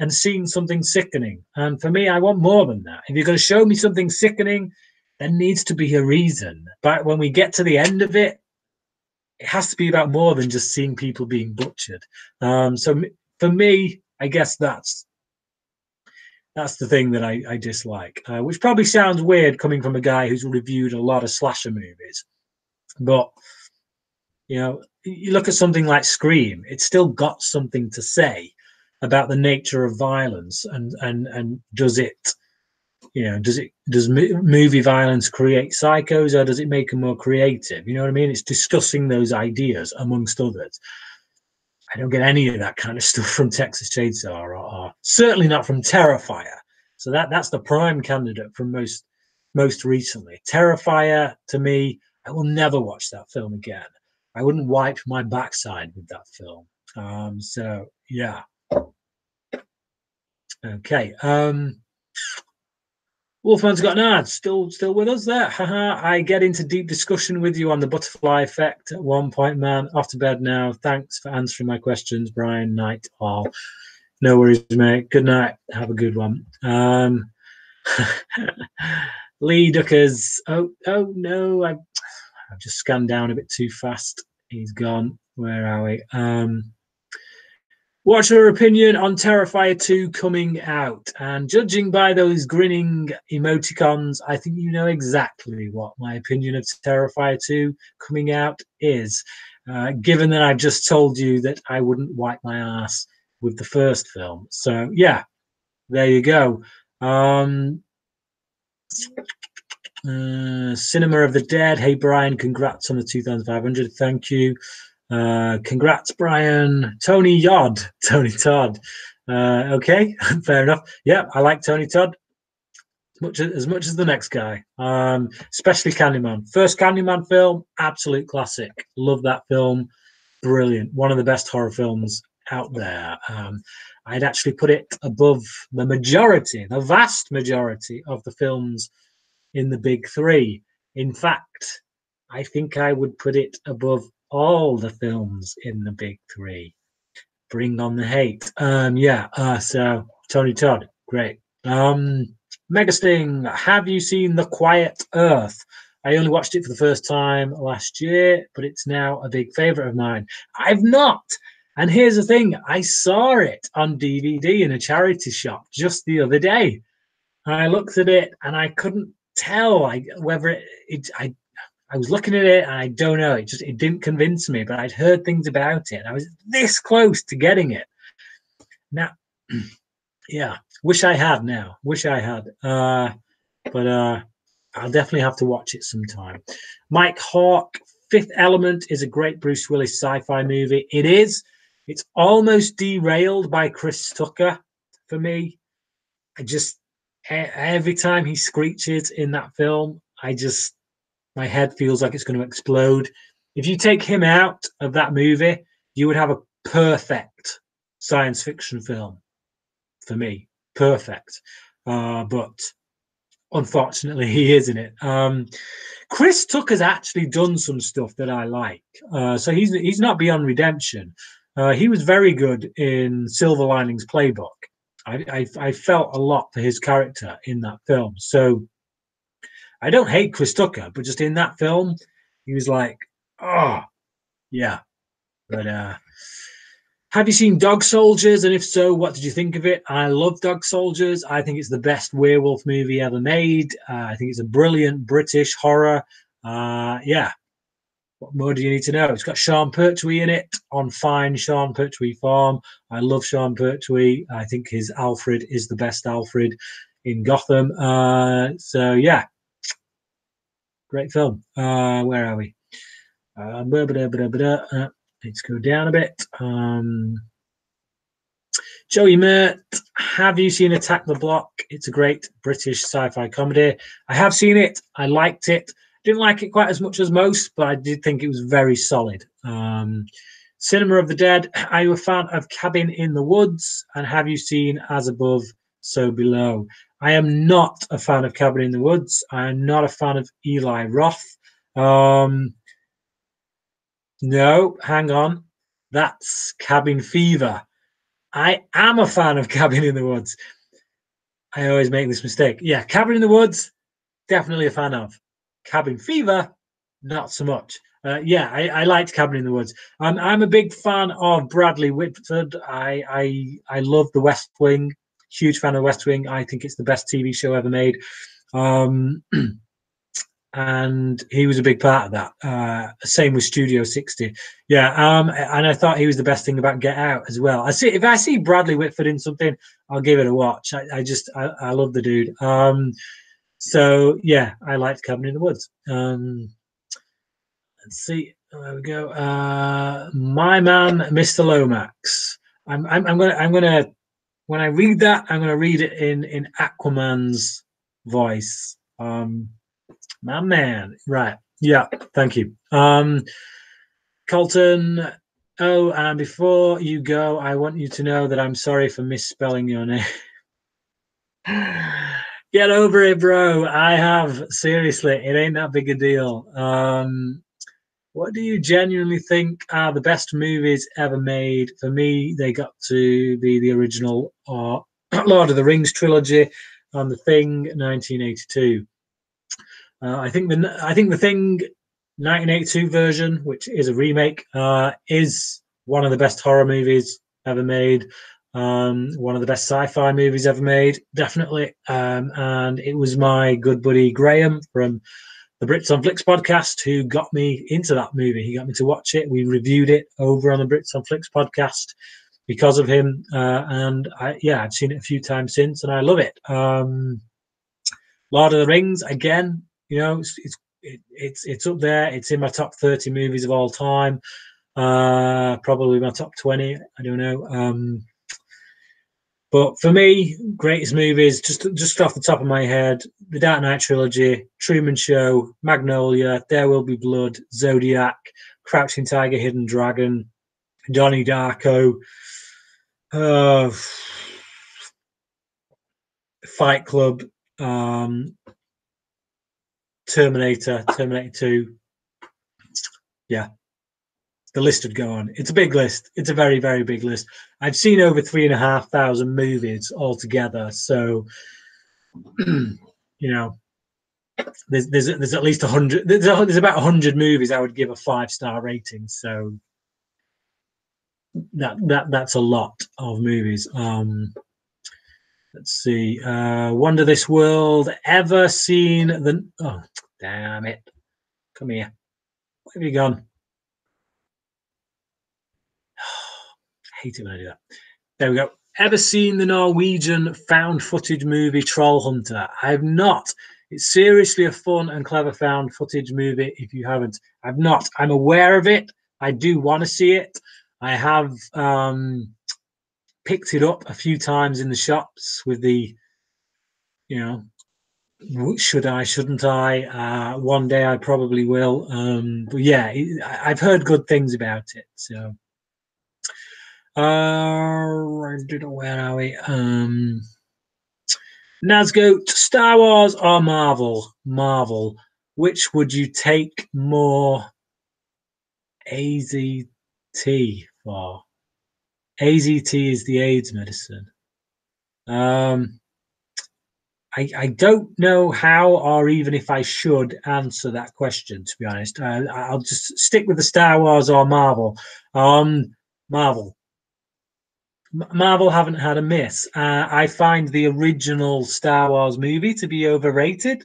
Speaker 1: and seeing something sickening. And for me, I want more than that. If you're going to show me something sickening, there needs to be a reason. But when we get to the end of it, it has to be about more than just seeing people being butchered. So for me, I guess that's the thing that I dislike, which probably sounds weird coming from a guy who's reviewed a lot of slasher movies. But you look at something like Scream; it's still got something to say about the nature of violence, and does it, does movie violence create psychos, or does it make them more creative? You know what I mean? It's discussing those ideas amongst others. I don't get any of that kind of stuff from Texas Chainsaw, or certainly not from Terrifier. So that's the prime candidate from most recently. Terrifier, to me, I will never watch that film again. I wouldn't wipe my backside with that film. So yeah. Okay. Wolfman's got an ad. Still with us there. I get into deep discussion with you on the butterfly effect at one point, man. Off to bed now. Thanks for answering my questions, Brian Knight Hall. No worries, mate. Good night. Have a good one. Lee Duckers. Oh no, I've just scanned down a bit too fast. He's gone. Where are we? What's your opinion on Terrifier 2 coming out? And judging by those grinning emoticons, I think you know exactly what my opinion of Terrifier 2 coming out is. Given that I've just told you that I wouldn't wipe my ass with the first film. So yeah, there you go. Cinema of the Dead. Hey Brian, congrats on the 2,500. Thank you. Congrats, Brian. Tony Todd. Okay, fair enough. Yeah, I like Tony Todd as much as the next guy. Especially Candyman. First Candyman film, absolute classic. Love that film. Brilliant. One of the best horror films out there. I'd actually put it above the vast majority of the films in the big three. In fact, I think I would put it above all the films in the big three. Bring on the hate. So Tony Todd, great. Megasting, have you seen The Quiet Earth? I only watched it for the first time last year, but it's now a big favorite of mine. I've not. And here's the thing, I saw it on DVD in a charity shop just the other day. I looked at it and I couldn't tell whether I was looking at it and I don't know. It didn't convince me, but I'd heard things about it. And I was this close to getting it. Now, yeah, wish I had now. Wish I had. But I'll definitely have to watch it sometime. Mike Hawk, Fifth Element is a great Bruce Willis sci-fi movie. It is. It's almost derailed by Chris Tucker for me. Every time he screeches in that film, my head feels like it's going to explode. If you take him out of that movie, you would have a perfect science fiction film for me. Perfect. But unfortunately, he is in it. Chris Tucker's actually done some stuff that I like. So he's not beyond redemption. He was very good in Silver Linings Playbook. I felt a lot for his character in that film. So I don't hate Chris Tucker, but just in that film, he was like, oh, yeah. But have you seen Dog Soldiers? And if so, what did you think of it? I love Dog Soldiers. I think it's the best werewolf movie ever made. I think it's a brilliant British horror. Yeah. What more do you need to know? It's got Sean Pertwee in it on fine Sean Pertwee form. I love Sean Pertwee. I think his Alfred is the best Alfred in Gotham. So, yeah. Great film. Where are we? Let's go down a bit. Joey Mert, have you seen Attack the Block? It's a great British sci-fi comedy. I have seen it. I liked it. Didn't like it quite as much as most, but I did think it was very solid. Cinema of the Dead, are you a fan of Cabin in the Woods? And have you seen As Above, So Below? I am not a fan of Cabin in the Woods. I am not a fan of Eli Roth. No, hang on. That's Cabin Fever. I am a fan of Cabin in the Woods. I always make this mistake. Yeah, Cabin in the Woods, definitely a fan of. Cabin Fever, not so much. Yeah, I liked Cabin in the Woods. I'm a big fan of Bradley Whitford. I love The West Wing. Huge fan of West Wing. I think it's the best TV show ever made. Um, and he was a big part of that. Same with Studio 60. Yeah, and I thought he was the best thing about Get Out as well. I see if I see Bradley Whitford in something, I'll give it a watch. I love the dude. So yeah, I liked Cabin in the Woods. Let's see. There we go. My man, Mr. Lomax. I'm gonna when I read that, I'm gonna read it in Aquaman's voice. My man. Right. Yeah. Thank you. Colton. Oh, and before you go, I want you to know that I'm sorry for misspelling your name. Get over it, bro. I have. Seriously, it ain't that big a deal. What do you genuinely think are the best movies ever made? For me, they got to be the original Lord of the Rings trilogy and The Thing, 1982. I think the Thing 1982 version, which is a remake, is one of the best horror movies ever made. One of the best sci-fi movies ever made, definitely. And it was my good buddy Graham from the Brits on Flicks podcast who got me into that movie. He got me to watch it. We reviewed it over on the Brits on Flicks podcast because of him. Yeah, I've seen it a few times since, and I love it. Lord of the Rings, again, it's up there. It's in my top 30 movies of all time. Probably my top 20. I don't know. But for me, greatest movies, just off the top of my head, The Dark Knight trilogy, Truman Show, Magnolia, There Will Be Blood, Zodiac, Crouching Tiger, Hidden Dragon, Donnie Darko, uh, Fight Club, Terminator 2. Yeah, the list would go on. It's a big list. It's a very, very big list. I've seen over 3,500 movies altogether. So, you know, there's at least 100. There's about 100 movies I would give a 5-star rating. So that's a lot of movies. Let's see. Wonder This World. Ever seen the? Oh, damn it! Come here. Where have you gone? I hate it when I do that. There we go. Ever seen the Norwegian found footage movie Troll Hunter? I have not. It's seriously a fun and clever found footage movie. If you haven't, I've not. I'm aware of it. I do want to see it. I have picked it up a few times in the shops with the, you know, should I, shouldn't I? One day I probably will. But yeah, I've heard good things about it. So, where are we? Nazgoat, Star Wars or Marvel? Marvel. Which would you take more AZT for? AZT is the AIDS medicine. I don't know how or even if I should answer that question, to be honest. I'll just stick with the Star Wars or Marvel. Marvel. Marvel haven't had a miss. I find the original Star Wars movie to be overrated.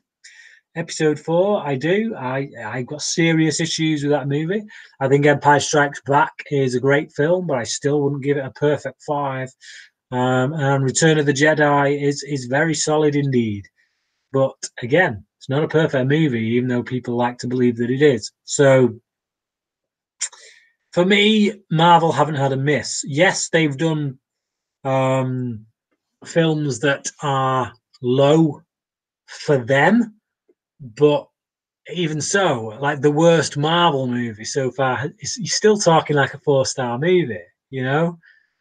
Speaker 1: Episode 4, I do. I've got serious issues with that movie. I think Empire Strikes Back is a great film, but I still wouldn't give it a perfect 5. And Return of the Jedi is very solid indeed. But again, it's not a perfect movie, even though people like to believe that it is. So for me, Marvel haven't had a miss. Yes, they've done films that are low for them, but even so, like the worst Marvel movie so far, you're still talking like a 4-star movie, you know?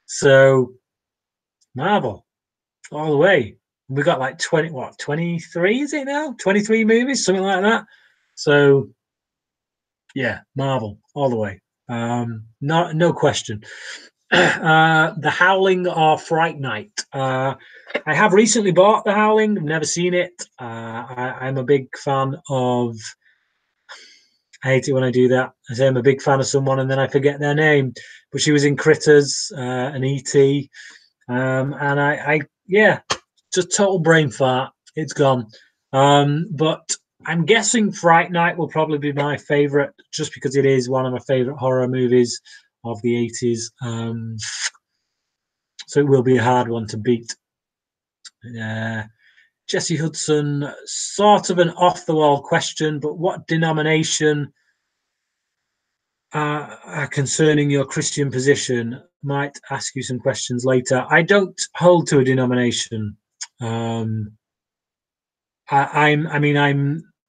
Speaker 1: So Marvel all the way. We got like 23 is it now? 23 movies, something like that. So yeah, Marvel all the way. No question. The Howling or Fright Night. I have recently bought The Howling. I've never seen it. I'm a big fan of. I hate it when I do that. I say I'm a big fan of someone and then I forget their name. But she was in Critters and E.T. And yeah, just total brain fart. It's gone. But I'm guessing Fright Night will probably be my favorite, just because it is one of my favorite horror movies of the 80s. So it will be a hard one to beat. Jesse Hudson, sort of an off the wall question, but what denomination concerning your Christian position? Might ask you some questions later. I don't hold to a denomination. I'm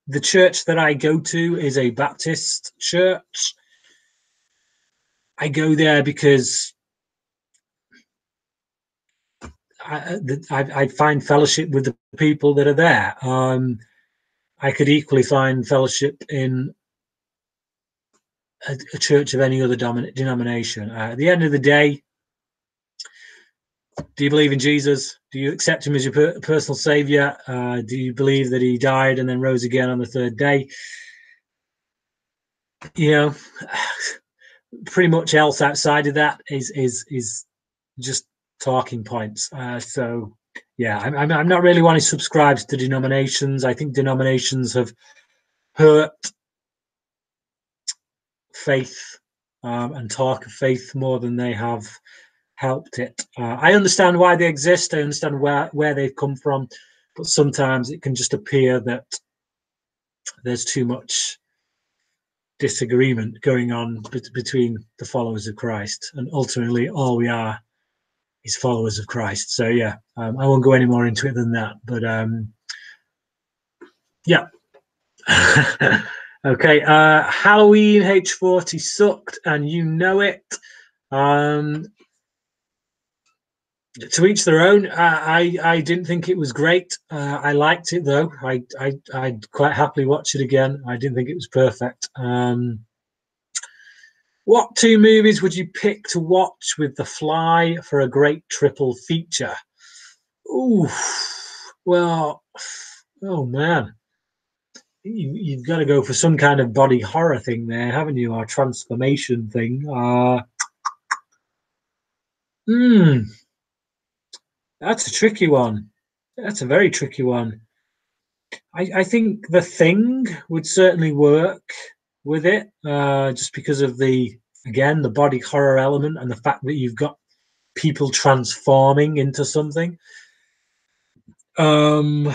Speaker 1: the church that I go to is a Baptist church. I go there because I find fellowship with the people that are there. I could equally find fellowship in a church of any other denomination. At the end of the day, do you believe in Jesus? Do you accept him as your personal savior? Do you believe that he died and then rose again on the third day? You know, pretty much else outside of that is just talking points. So yeah, I'm not really one who subscribes to denominations. I think denominations have hurt faith and talk of faith more than they have helped it. I understand why they exist. I understand where they've come from, but sometimes it can just appear that there's too much disagreement going on between the followers of Christ, and ultimately all we are is followers of Christ. So yeah, I won't go any more into it than that. But yeah. Okay. Halloween H40 sucked, and you know it. To each their own. I didn't think it was great. I liked it though. I'd quite happily watch it again. I didn't think it was perfect. What two movies would you pick to watch with The Fly for a great triple feature? Ooh, well, oh man, you've got to go for some kind of body horror thing there, haven't you? Or transformation thing. Hmm, that's a tricky one. That's a very tricky one. I think The Thing would certainly work with it, just because of the body horror element and the fact that you've got people transforming into something. Um,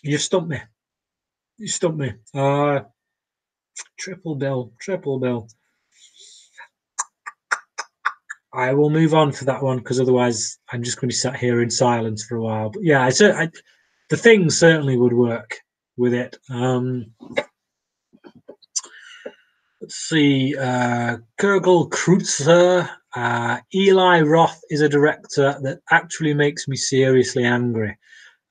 Speaker 1: you stumped me. You stumped me. Triple bill, triple bill. I will move on for that one because otherwise I'm just going to be sat here in silence for a while. But yeah, The Thing certainly would work with it. Let's see. Kurgel Kreutzer. Eli Roth is a director that actually makes me seriously angry.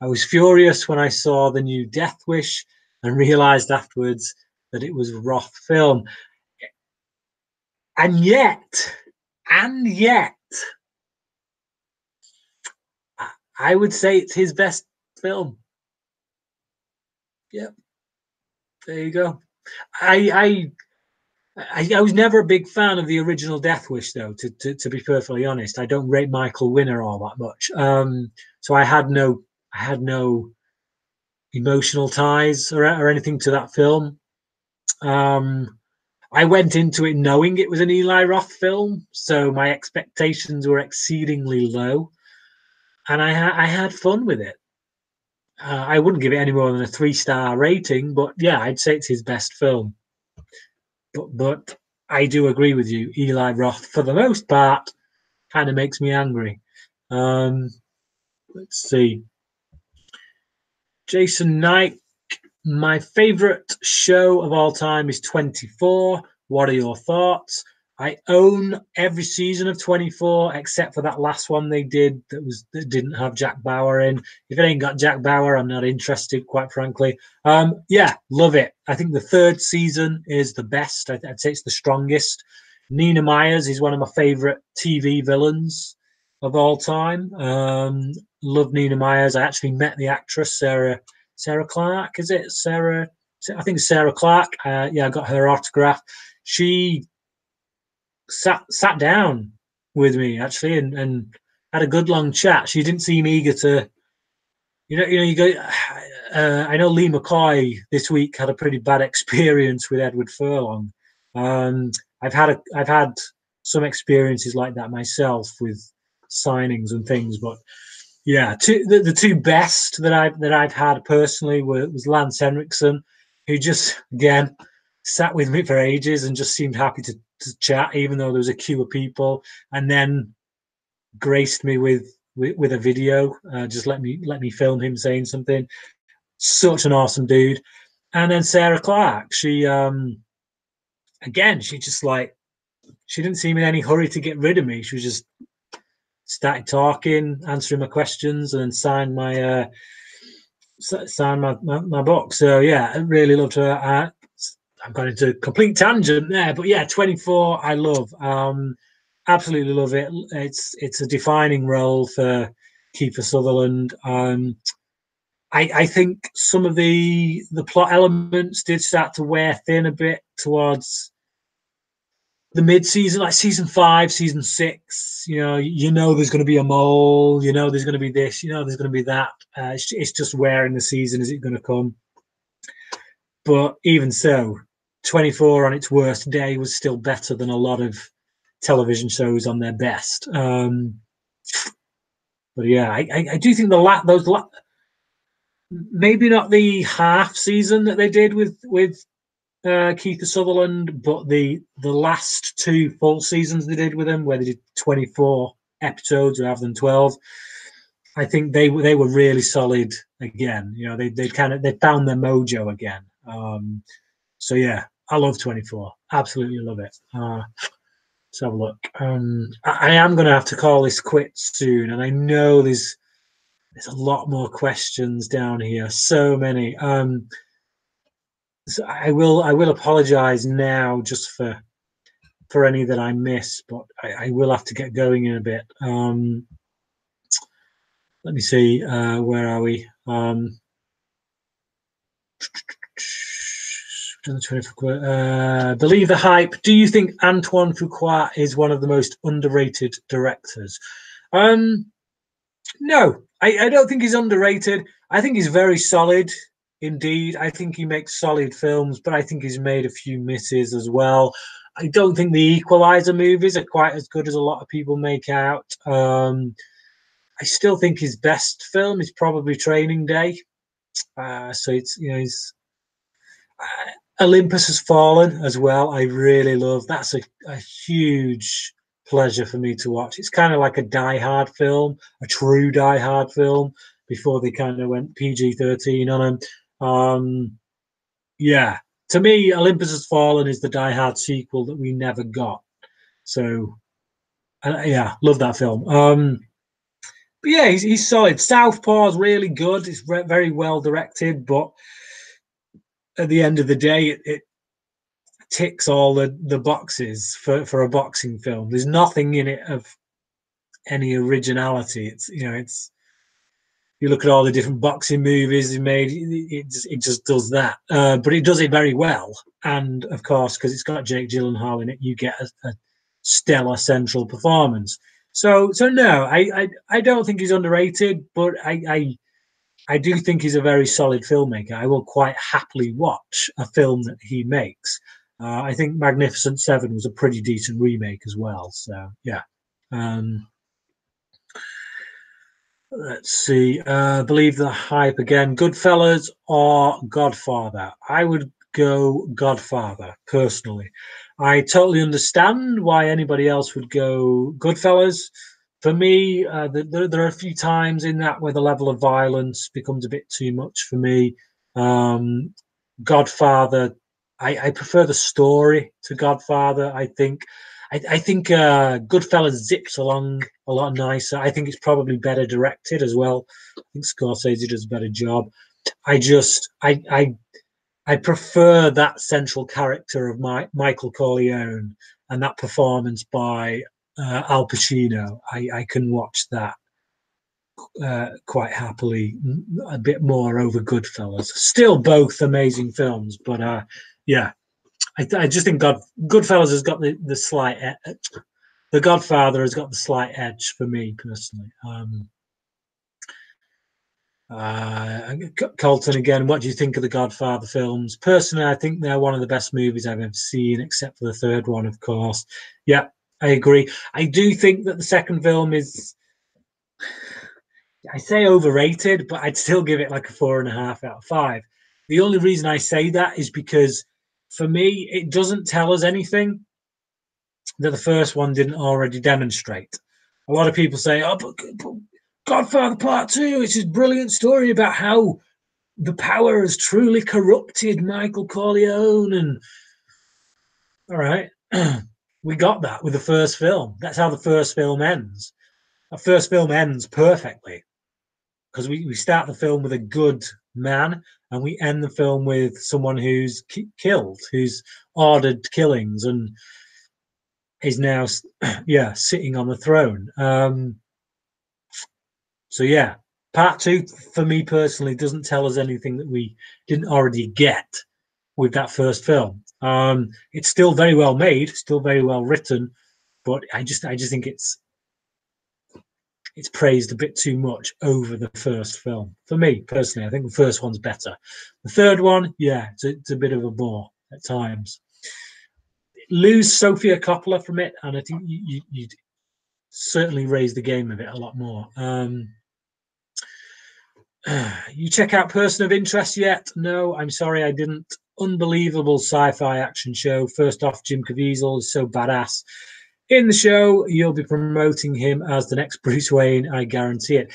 Speaker 1: I was furious when I saw the new Death Wish and realized afterwards that it was Roth film. And yet, and yet, I would say it's his best film. Yep, there you go. I I was never a big fan of the original Death Wish, though. To be perfectly honest, I don't rate Michael Winner all that much. So I had no emotional ties or anything to that film. Um, I went into it knowing it was an Eli Roth film, so my expectations were exceedingly low, and I had fun with it. I wouldn't give it any more than a 3-star rating, but yeah, I'd say it's his best film. But I do agree with you. Eli Roth, for the most part, kind of makes me angry. Um, let's see. Jason Knight, my favorite show of all time is 24. What are your thoughts? I own every season of 24 except for that last one they did that didn't have Jack Bauer in. If it ain't got Jack Bauer, I'm not interested, quite frankly. Yeah, love it. I think the third season is the best. I'd say it's the strongest. Nina Myers is one of my favorite TV villains of all time. Love Nina Myers. I actually met the actress Sarah Clark. Is it Sarah? I think it's Sarah Clark. Yeah, I got her autograph. She sat down with me actually and had a good long chat. She didn't seem eager to, you go. I know Lee McCoy this week had a pretty bad experience with Edward Furlong. I've had some experiences like that myself with signings and things, but yeah, the two best that I've had personally was Lance Henriksen, who just again sat with me for ages and just seemed happy to chat, even though there was a queue of people, and then graced me with a video. Just let me film him saying something. Such an awesome dude. And then Sarah Clark, she again, she just like she didn't seem in any hurry to get rid of me. She was just started talking, answering my questions, and then signed my book. So yeah, I really loved her. I've gone into a complete tangent there, but yeah, 24, I love. Absolutely love it. It's a defining role for Kiefer Sutherland. I think some of the plot elements did start to wear thin a bit towards the mid-season, like season 5, season 6. There's going to be a mole. There's going to be this. There's going to be that. It's just where in the season is it going to come? But even so, 24 on its worst day was still better than a lot of television shows on their best. But yeah, I do think maybe not the half season that they did with Kiefer Sutherland, but the last 2 full seasons they did with him, where they did 24 episodes rather than 12. I think they were really solid again. They found their mojo again. So yeah, I love 24. Absolutely love it. Let's have a look. I am going to have to call this quits soon, and I know there's a lot more questions down here. So many. So I will apologise now just for any that I miss, but I will have to get going in a bit. Let me see. Where are we? Believe the hype. Do you think Antoine Fuqua is one of the most underrated directors? No, I don't think he's underrated. I think he's very solid indeed. I think he makes solid films, but I think he's made a few misses as well. I don't think the Equalizer movies are quite as good as a lot of people make out. I still think his best film is probably Training Day. So he's Olympus Has Fallen as well. I really love. That's a huge pleasure for me to watch. It's kind of like a Die Hard film, a true Die Hard film before they kind of went PG-13 on him. Yeah, to me, Olympus Has Fallen is the Die Hard sequel that we never got. So yeah, love that film. But yeah, he's solid. Southpaw's really good. It's very well directed, but at the end of the day, it ticks all the boxes for a boxing film. There's nothing in it of any originality. It's you look at all the different boxing movies he made, it just does that. But it does it very well. And of course, because it's got Jake Gyllenhaal in it, you get a stellar central performance. So no, I don't think he's underrated, but I do think he's a very solid filmmaker. I will quite happily watch a film that he makes. I think Magnificent Seven was a pretty decent remake as well. So yeah. Let's see. Believe the hype again. Goodfellas or Godfather? I would go Godfather personally. I totally understand why anybody else would go Goodfellas. For me, there are a few times in that where the level of violence becomes a bit too much for me. Godfather, I prefer the story to Godfather. I think I think Goodfellas zips along a lot nicer. I think it's probably better directed as well. I think Scorsese does a better job. I prefer that central character of Michael Corleone and that performance by Al Pacino. I can watch that quite happily, a bit more over Goodfellas. Still both amazing films, but yeah, I just think Goodfellas has got the slight. The Godfather has got the slight edge for me personally. Colton again, what do you think of the Godfather films? Personally, I think they're one of the best movies I've ever seen, except for the third one, of course. Yeah, I agree. I do think that the second film is, I say overrated, but I'd still give it like a 4.5 out of 5. The only reason I say that is because for me, it doesn't tell us anything that the first one didn't already demonstrate. A lot of people say, "Oh, but Godfather Part Two, it's this brilliant story about how the power has truly corrupted Michael Corleone." And all right, we got that with the first film. That's how the first film ends. The first film ends perfectly because we start the film with a good man and we end the film with someone who's killed, who's ordered killings and is now, yeah, sitting on the throne. So yeah, part two for me personally doesn't tell us anything that we didn't already get with that first film. It's still very well made, still very well written, but I just think it's praised a bit too much over the first film. For me personally, I think the first one's better. The third one, yeah, it's a bit of a bore at times. Lose Sophia Coppola from it, and I think you'd certainly raise the game of it a lot more. You check out Person of Interest yet? No, I'm sorry, I didn't. Unbelievable sci-fi action show. First off, Jim Caviezel is so badass. In the show, you'll be promoting him as the next Bruce Wayne. I guarantee it.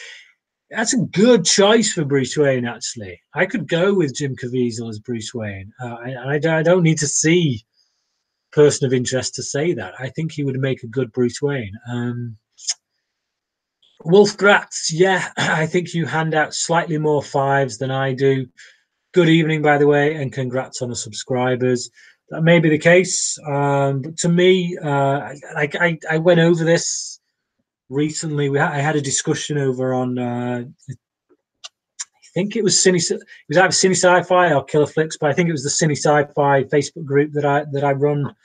Speaker 1: That's a good choice for Bruce Wayne, actually. I could go with Jim Caviezel as Bruce Wayne. I don't need to see Person of Interest to say that. I think he would make a good Bruce Wayne. Wolf Gratz, yeah, I think you hand out slightly more fives than I do. Good evening, by the way, and congrats on the subscribers. That may be the case, but to me, I went over this recently. I had a discussion over on, I think it was it was either Cine Sci-Fi or Killer Flicks, but I think it was the Cine Sci-Fi Facebook group that I run.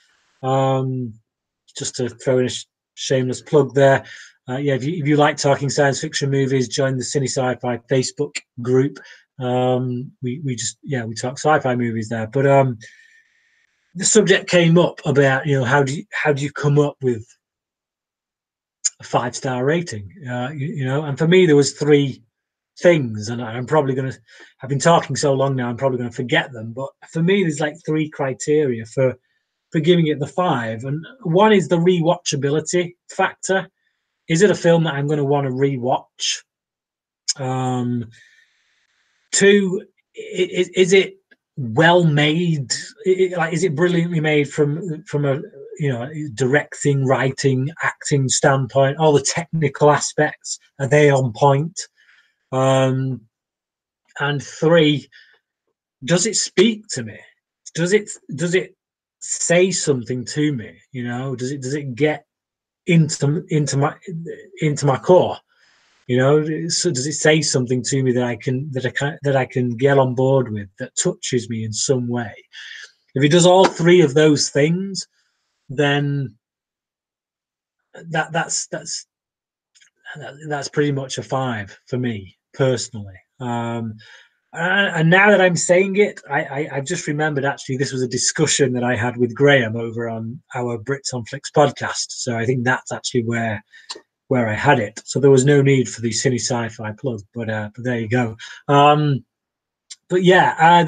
Speaker 1: Just to throw in a shameless plug there. Yeah, if you like talking science fiction movies, join the Cine Sci-Fi Facebook group. We just we talk sci-fi movies there. But the subject came up about how do you come up with a 5-star rating? And for me there was 3 things, and I'm probably going to. I've been talking so long now, I'm probably going to forget them. But for me, there's like 3 criteria for giving it the 5, and one is the rewatchability factor. Is it a film that I'm going to want to rewatch? 2, is it well made? Is it brilliantly made from a directing, writing, acting standpoint? All the technical aspects, are they on point? And 3, does it speak to me? Does it say something to me? Does it get into my core? So does it say something to me that I can get on board with, that touches me in some way? If it does all 3 of those things, then that's pretty much a 5 for me personally. And now that I'm saying it, I've just remembered actually this was a discussion that I had with Graham over on our Brits on Flicks podcast. So I think that's actually where I had it. So there was no need for the Cine Sci-Fi plug, but there you go. But yeah,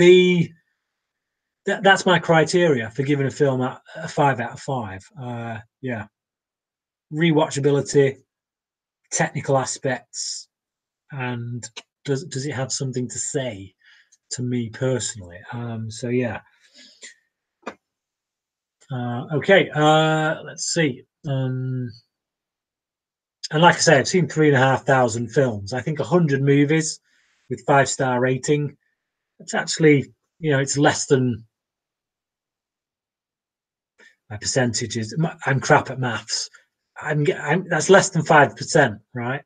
Speaker 1: that's my criteria for giving a film a 5 out of 5. Yeah, rewatchability, technical aspects, and does it have something to say to me personally? So yeah. Okay, let's see. And like I say, I've seen 3,500 films. I think 100 movies with 5-star rating. It's actually, it's less than my percentages. I'm crap at maths. That's less than 5%, right?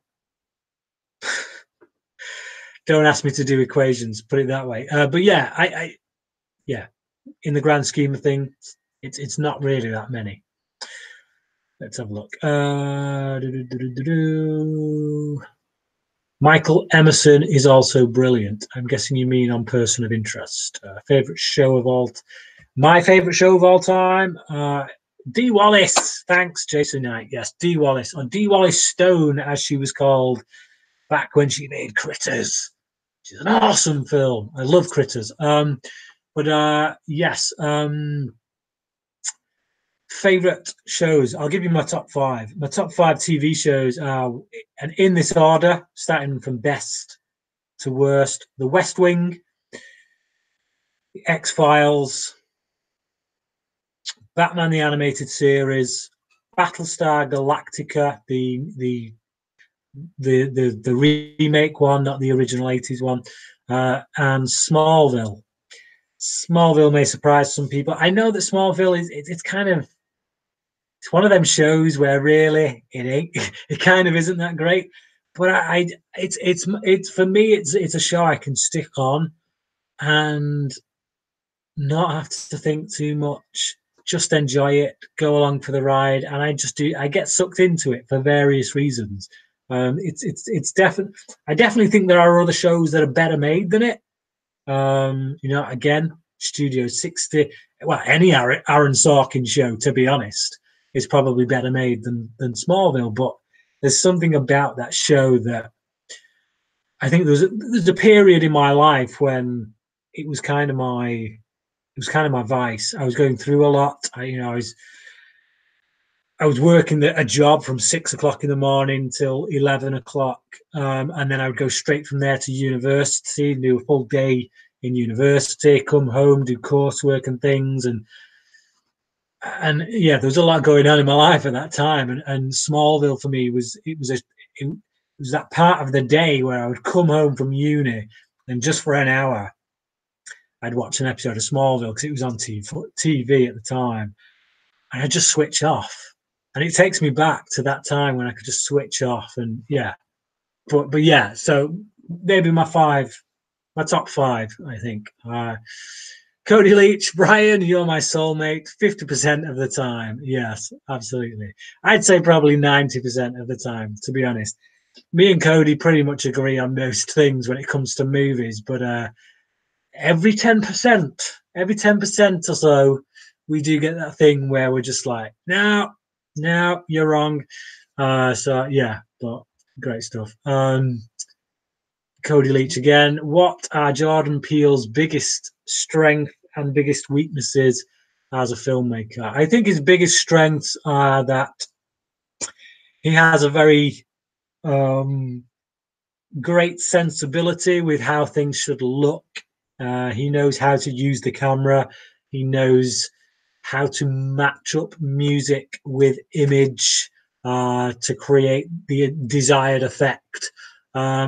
Speaker 1: Don't ask me to do equations. Put it that way. But yeah, yeah. In the grand scheme of things, it's not really that many. Let's have a look. Michael Emerson is also brilliant. I'm guessing you mean on Person of Interest. Favorite show of all. My favorite show of all time. D. Wallace. Thanks, Jason Knight. Yes, D. Wallace, or D. Wallace Stone, as she was called back when she made Critters. She's an awesome film. I love Critters. But yes. Favorite shows. I'll give you my top 5. My top 5 TV shows are, and in this order, starting from best to worst: The West Wing, The X-Files, Batman the Animated Series, Battlestar Galactica, the remake one, not the original 80s one, and Smallville. Smallville may surprise some people. I know that Smallville it's kind of, it's one of them shows where really it ain't, it kind of isn't that great. But it's for me, it's a show I can stick on and not have to think too much, just enjoy it, go along for the ride, and I get sucked into it for various reasons. It's definitely, I definitely think there are other shows that are better made than it. Again, Studio 60, well, any Aaron Sorkin show, to be honest, is probably better made than Smallville. But there's something about that show that I think there's a period in my life when it was kind of my vice. I was going through a lot. I was working a job from 6 o'clock in the morning till 11 o'clock, and then I would go straight from there to university, do a full day in university, come home, do coursework and things, and yeah, there was a lot going on in my life at that time. And Smallville for me it was that part of the day where I would come home from uni, and just for an hour, I'd watch an episode of Smallville because it was on TV at the time, and I'd just switch off. And it takes me back to that time when I could just switch off. And yeah, but yeah, so maybe my top 5, I think. Cody Leach, Brian, you're my soulmate 50% of the time. Yes, absolutely. I'd say probably 90% of the time, to be honest. Me and Cody pretty much agree on most things when it comes to movies, but every 10%, every 10% or so, we do get that thing where we're just like, no, you're wrong. So yeah, but great stuff. Cody Leach again. What are Jordan Peele's biggest strength and biggest weaknesses as a filmmaker? I think his biggest strengths are that he has a very great sensibility with how things should look. He knows how to use the camera. He knows how to match up music with image to create the desired effect.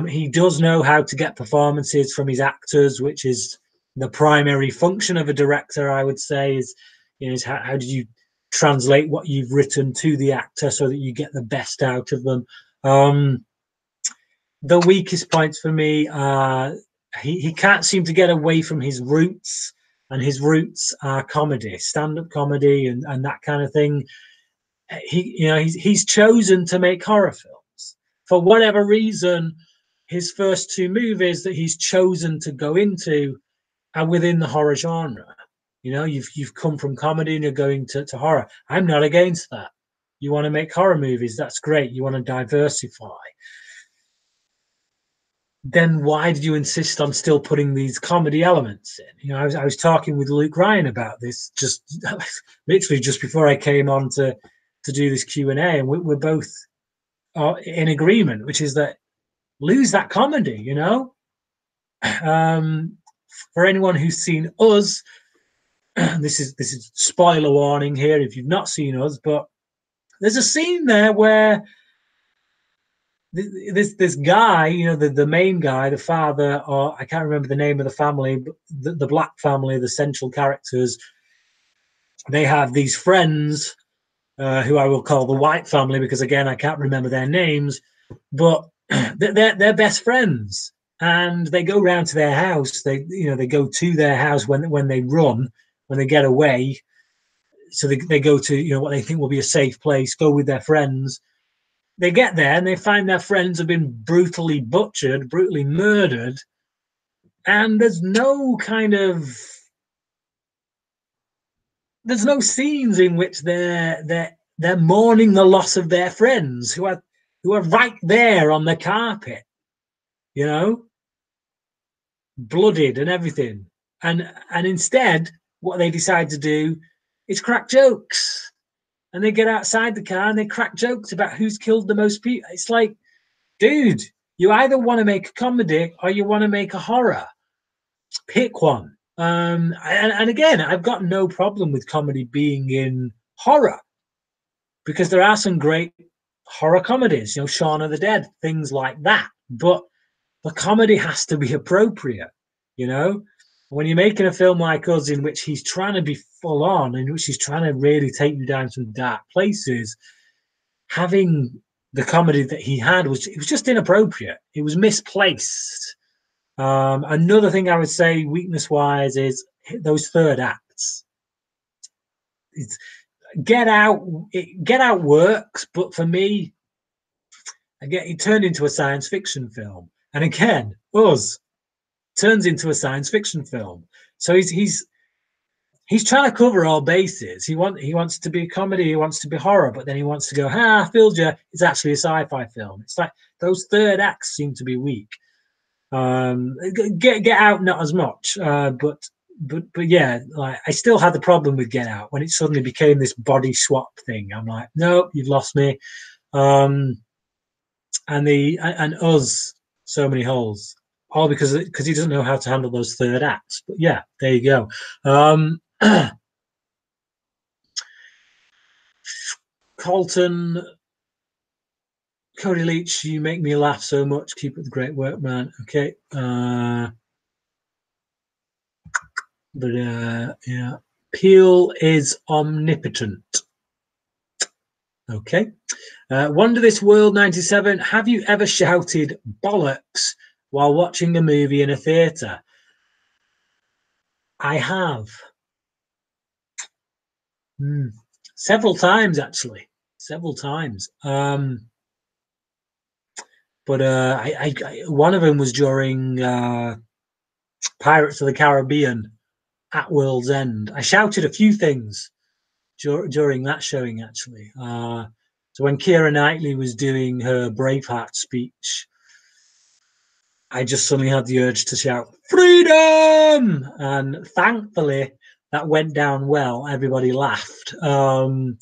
Speaker 1: He does know how to get performances from his actors, which is the primary function of a director, I would say, is how do you translate what you've written to the actor so that you get the best out of them. The weakest points for me are he can't seem to get away from his roots, and his roots are comedy, stand-up comedy, and that kind of thing. He's chosen to make horror films for whatever reason. His first 2 movies that he's chosen to go into are within the horror genre. You've come from comedy and you're going to horror. I'm not against that. You want to make horror movies, that's great. You want to diversify. Then why did you insist on still putting these comedy elements in? I was talking with Luke Ryan about this just literally just before I came on to do this Q&A, and we're both in agreement, which is that lose that comedy. For anyone who's seen Us, this is spoiler warning here if you've not seen Us, but there's a scene there where this guy, you know, the main guy, the father, or I can't remember the name of the family, but the black family, the central characters, they have these friends who I will call the white family because again I can't remember their names, but they're best friends, and they go round to their house. They go to their house when they run, when they get away. So they go to, you know, what they think will be a safe place, go with their friends. They get there and they find their friends have been brutally butchered, brutally murdered, and there's no scenes in which they're mourning the loss of their friends who are right there on the carpet, you know, blooded and everything. And instead, what they decide to do is crack jokes. And they get outside the car and they crack jokes about who's killed the most people. It's like, dude, you either want to make a comedy or you want to make a horror. Pick one. And again, I've got no problem with comedy being in horror because there are some great horror comedies, you know, Shaun of the Dead, things like that. But the comedy has to be appropriate, you know. When you're making a film like Us, in which he's trying to be full on, in which he's trying to really take you down some dark places, having the comedy that he had it was just inappropriate. It was misplaced. Another thing I would say, weakness-wise, is those third acts. Get Out works, but for me, again, it turned into a science fiction film. And again, Us turns into a science fiction film. So he's trying to cover all bases. He wants to be a comedy, he wants to be horror, but then he wants to go, I fooled you. It's actually a sci-fi film. It's like those third acts seem to be weak. Get Out, not as much, but yeah, like I still had the problem with Get Out when it suddenly became this body swap thing. I'm like, no, you've lost me. And Us, so many holes, all because he doesn't know how to handle those third acts. But yeah, there you go. Colton, Cody Leach, you make me laugh so much. Keep up the great work, man. Okay. But yeah, Peel is omnipotent. Okay. Wonder This World 97. Have you ever shouted bollocks while watching a movie in a theatre? I have. Several times, actually. Several times. But one of them was during Pirates of the Caribbean at World's End. I shouted a few things during that showing, actually. So when Keira Knightley was doing her Braveheart speech, I just suddenly had the urge to shout, freedom! And thankfully, that went down well. Everybody laughed. That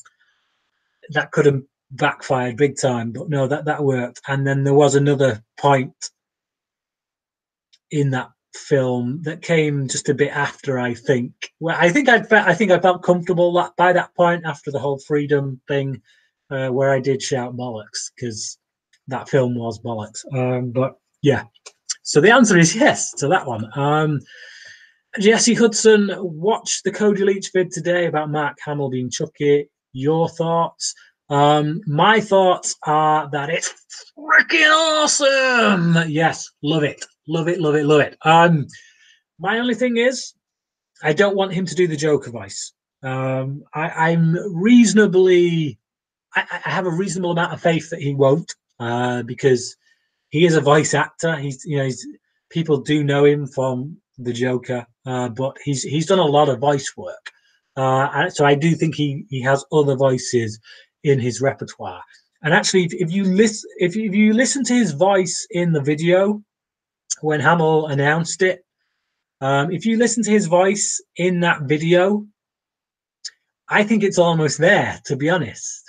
Speaker 1: could have backfired big time, but no, that worked. And then there was another point in that film that came just a bit after, I think. Well, I think I felt comfortable by that point after the whole freedom thing, where I did shout bollocks because that film was bollocks. But yeah, so the answer is yes to that one. Jesse Hudson watched the Cody Leach vid today about Mark Hamill being Chucky. Your thoughts? My thoughts are that it's freaking awesome. Yes, love it. Love it, love it, love it. My only thing is, I don't want him to do the Joker voice. I'm reasonably, I have a reasonable amount of faith that he won't, because he is a voice actor. People do know him from the Joker, but he's done a lot of voice work. So I do think he has other voices in his repertoire. And actually, if you listen to his voice in the video when Hamill announced it, if you listen to his voice in that video, I think it's almost there, to be honest.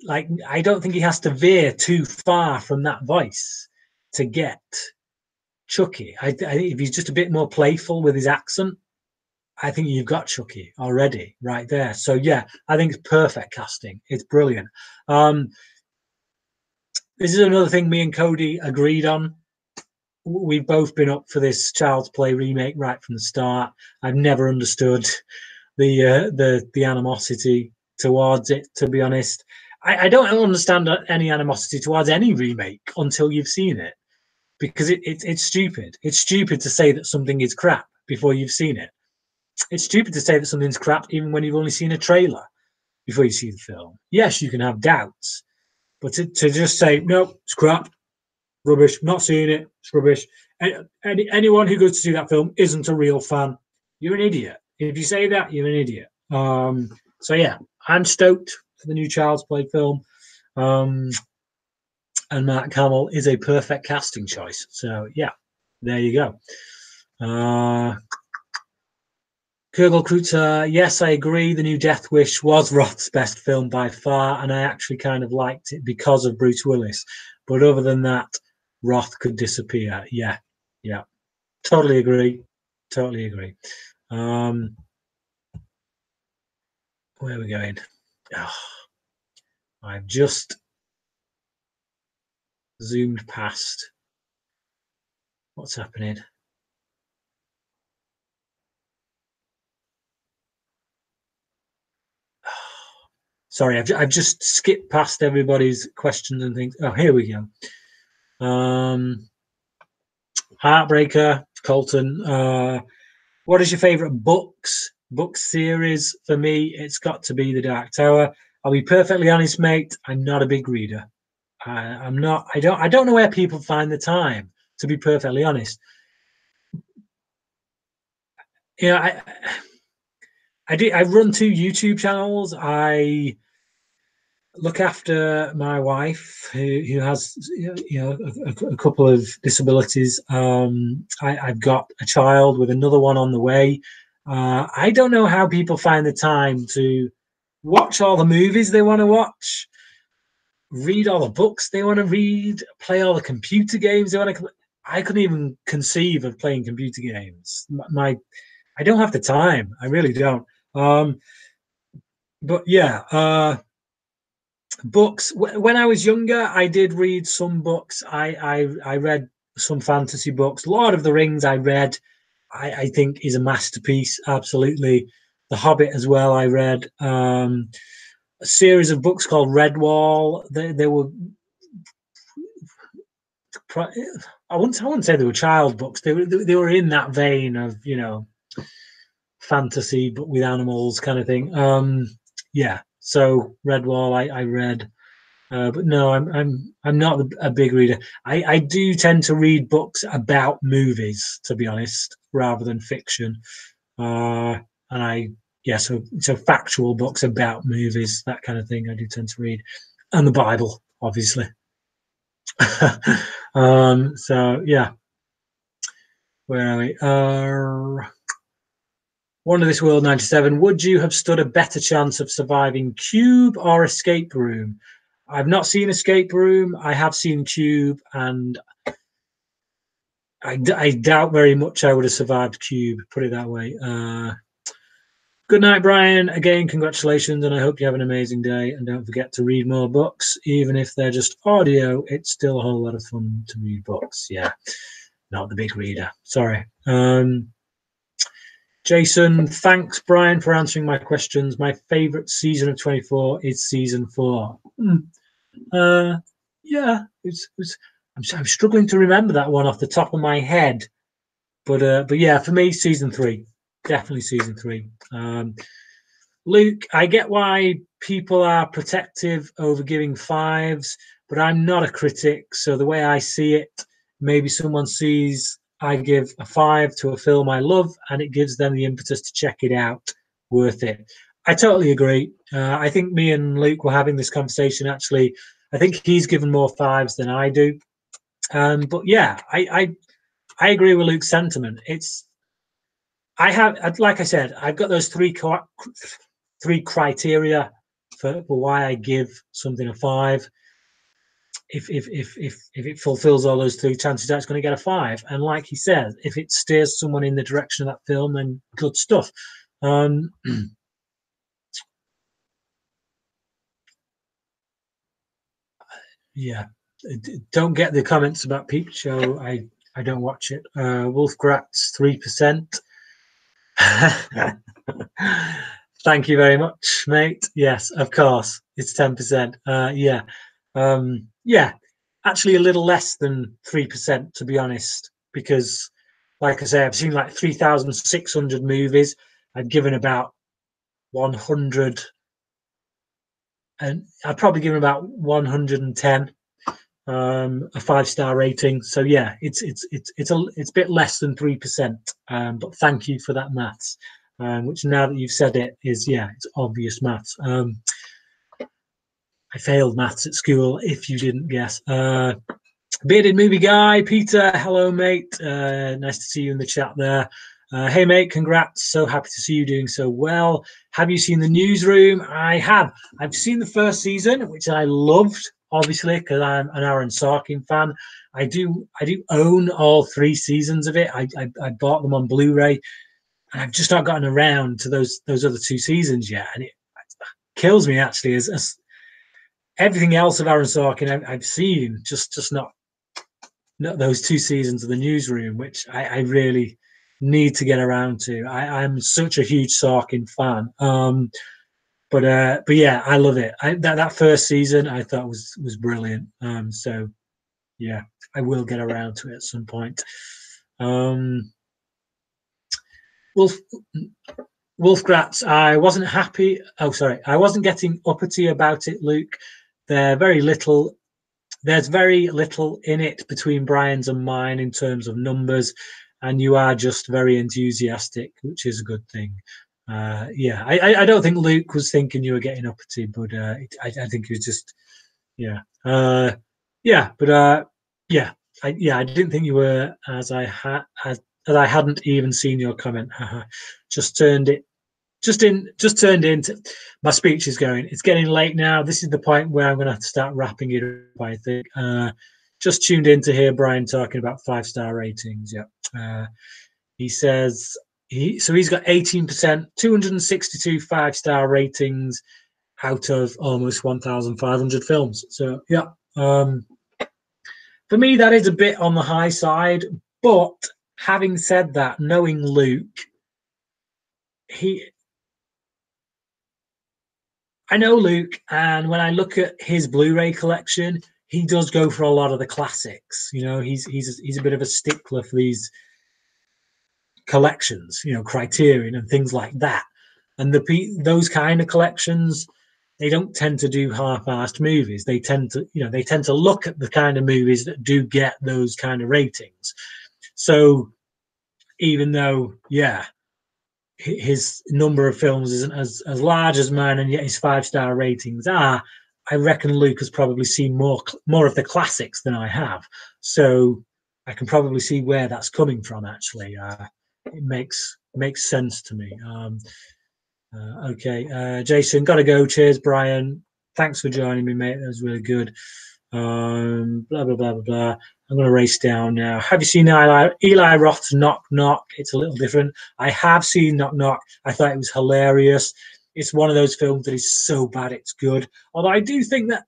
Speaker 1: Like, I don't think he has to veer too far from that voice to get Chucky. I think if he's just a bit more playful with his accent, I think you've got Chucky already right there. So yeah, I think it's perfect casting. It's brilliant. Um, this is another thing me and Cody agreed on. We've both been up for this Child's Play remake right from the start. I've never understood the animosity towards it, to be honest. I don't understand any animosity towards any remake until you've seen it, because it's stupid. It's stupid to say that something is crap before you've seen it. It's stupid to say that something's crap even when you've only seen a trailer before you see the film. Yes, you can have doubts, but to just say, no, it's crap, rubbish, not seeing it, it's rubbish. Anyone who goes to see that film isn't a real fan. You're an idiot. If you say that, you're an idiot. So yeah, I'm stoked for the new Child's Play film. And Mark Hamill is a perfect casting choice. So yeah, there you go. Kurgelkruter, yes, I agree. The new Death Wish was Roth's best film by far, and I actually kind of liked it because of Bruce Willis. But other than that, Roth could disappear. Yeah, yeah, totally agree. Totally agree. Where are we going? Oh, I've just zoomed past. What's happening? Sorry, I've just skipped past everybody's questions and things. Oh, here we go. Heartbreaker, Colton. What is your favorite book series? For me, it's got to be The Dark Tower. I'll be perfectly honest, mate. I'm not a big reader. I'm not. I don't know where people find the time. To be perfectly honest, yeah. I run two YouTube channels. I look after my wife who has a couple of disabilities. I've got a child with another one on the way. I don't know how people find the time to watch all the movies they want to watch, read all the books they want to read, play all the computer games they want to. I couldn't even conceive of playing computer games. I don't have the time. I really don't. But yeah, books. When I was younger, I did read some books. I read some fantasy books. Lord of the Rings, I read. I think is a masterpiece. Absolutely. The Hobbit as well. I read a series of books called Redwall. They were. I wouldn't say they were child books. They were in that vein of fantasy but with animals kind of thing. Yeah. So Redwall, I read. But no, I'm not a big reader. I do tend to read books about movies, to be honest, rather than fiction. And so factual books about movies, that kind of thing, I do tend to read, and the Bible, obviously. So yeah, where are we? Wonder This World 97. Would you have stood a better chance of surviving Cube or Escape Room? I've not seen Escape Room. I have seen Cube, and I doubt very much I would have survived Cube, put it that way. Good night, Brian. Again, congratulations, and I hope you have an amazing day. And don't forget to read more books. Even if they're just audio, it's still a whole lot of fun to read books. Yeah, not the big reader. Sorry. Jason, thanks, Brian, for answering my questions. My favorite season of 24 is season 4. Yeah, I'm struggling to remember that one off the top of my head, but yeah, for me, season 3, definitely season 3. Luke, I get why people are protective over giving 5s, but I'm not a critic, so the way I see it, maybe someone sees I give a 5 to a film I love, and it gives them the impetus to check it out. Worth it. I totally agree. I think me and Luke were having this conversation actually. I think he's given more 5s than I do. But yeah, I agree with Luke's sentiment. I have, like I said, I've got those three criteria for why I give something a 5. if it fulfills all those three, chances are it's going to get a 5. And like he says, if it steers someone in the direction of that film, then good stuff. Yeah, don't get the comments about Peep Show. I don't watch it. Wolfgratz 3%. Thank you very much, mate. Yes, of course, it's 10%. Yeah, yeah. Actually, a little less than 3%, to be honest, because, like I say, I've seen like 3,600 movies. I've given about 100, and I've probably given about 110 a 5-star rating. So yeah, it's a bit less than 3%. But thank you for that maths, which now that you've said it is, yeah, it's obvious maths. I failed maths at school, if you didn't guess. Bearded movie guy, Peter, hello mate. Nice to see you in the chat there. Hey mate, congrats. So happy to see you doing so well. Have you seen the Newsroom? I have. I've seen the first season, which I loved, obviously, because I'm an Aaron Sorkin fan. I do own all 3 seasons of it. I bought them on Blu-ray, and I've just not gotten around to those other 2 seasons yet. And it kills me actually, as everything else of Aaron Sorkin I've seen, just not those 2 seasons of the Newsroom, which I really need to get around to. I'm such a huge Sorkin fan. But yeah, I love it. That first season I thought was brilliant. So yeah, I will get around to it at some point. Wolf Wolfgratz, I wasn't happy. Oh, sorry, I wasn't getting uppity about it, Luke. There's very little in it between Brian's and mine in terms of numbers, and you are just very enthusiastic, which is a good thing. Yeah, I don't think Luke was thinking you were getting uppity, but I think he was just, yeah, yeah, but yeah, I didn't think you were, as I hadn't even seen your comment. Just turned it just turned into my speech is going. It's getting late now. This is the point where I'm going to have to start wrapping it up, I think. Just tuned in to hear Brian talking about 5-star ratings. Yeah. He says he's got 18%, 262 5-star ratings out of almost 1,500 films. So yeah, for me that is a bit on the high side. But having said that, knowing Luke, I know Luke, and when I look at his Blu-ray collection, he does go for a lot of the classics. You know, he's a bit of a stickler for these collections, you know, Criterion and things like that. And those kind of collections, they don't tend to do half-assed movies. They tend to look at the kind of movies that do get those kind of ratings. So even though, yeah, his number of films isn't as large as mine, and yet his 5-star ratings are, I reckon Luke has probably seen more of the classics than I have. So I can probably see where that's coming from. Actually, it makes sense to me. Okay, Jason, gotta go. Cheers, Brian. Thanks for joining me, mate. That was really good. Blah blah blah blah blah. I'm going to race down now. Have you seen Eli Roth's Knock Knock? It's a little different. I have seen Knock Knock. I thought it was hilarious. It's one of those films that is so bad it's good. Although I do think that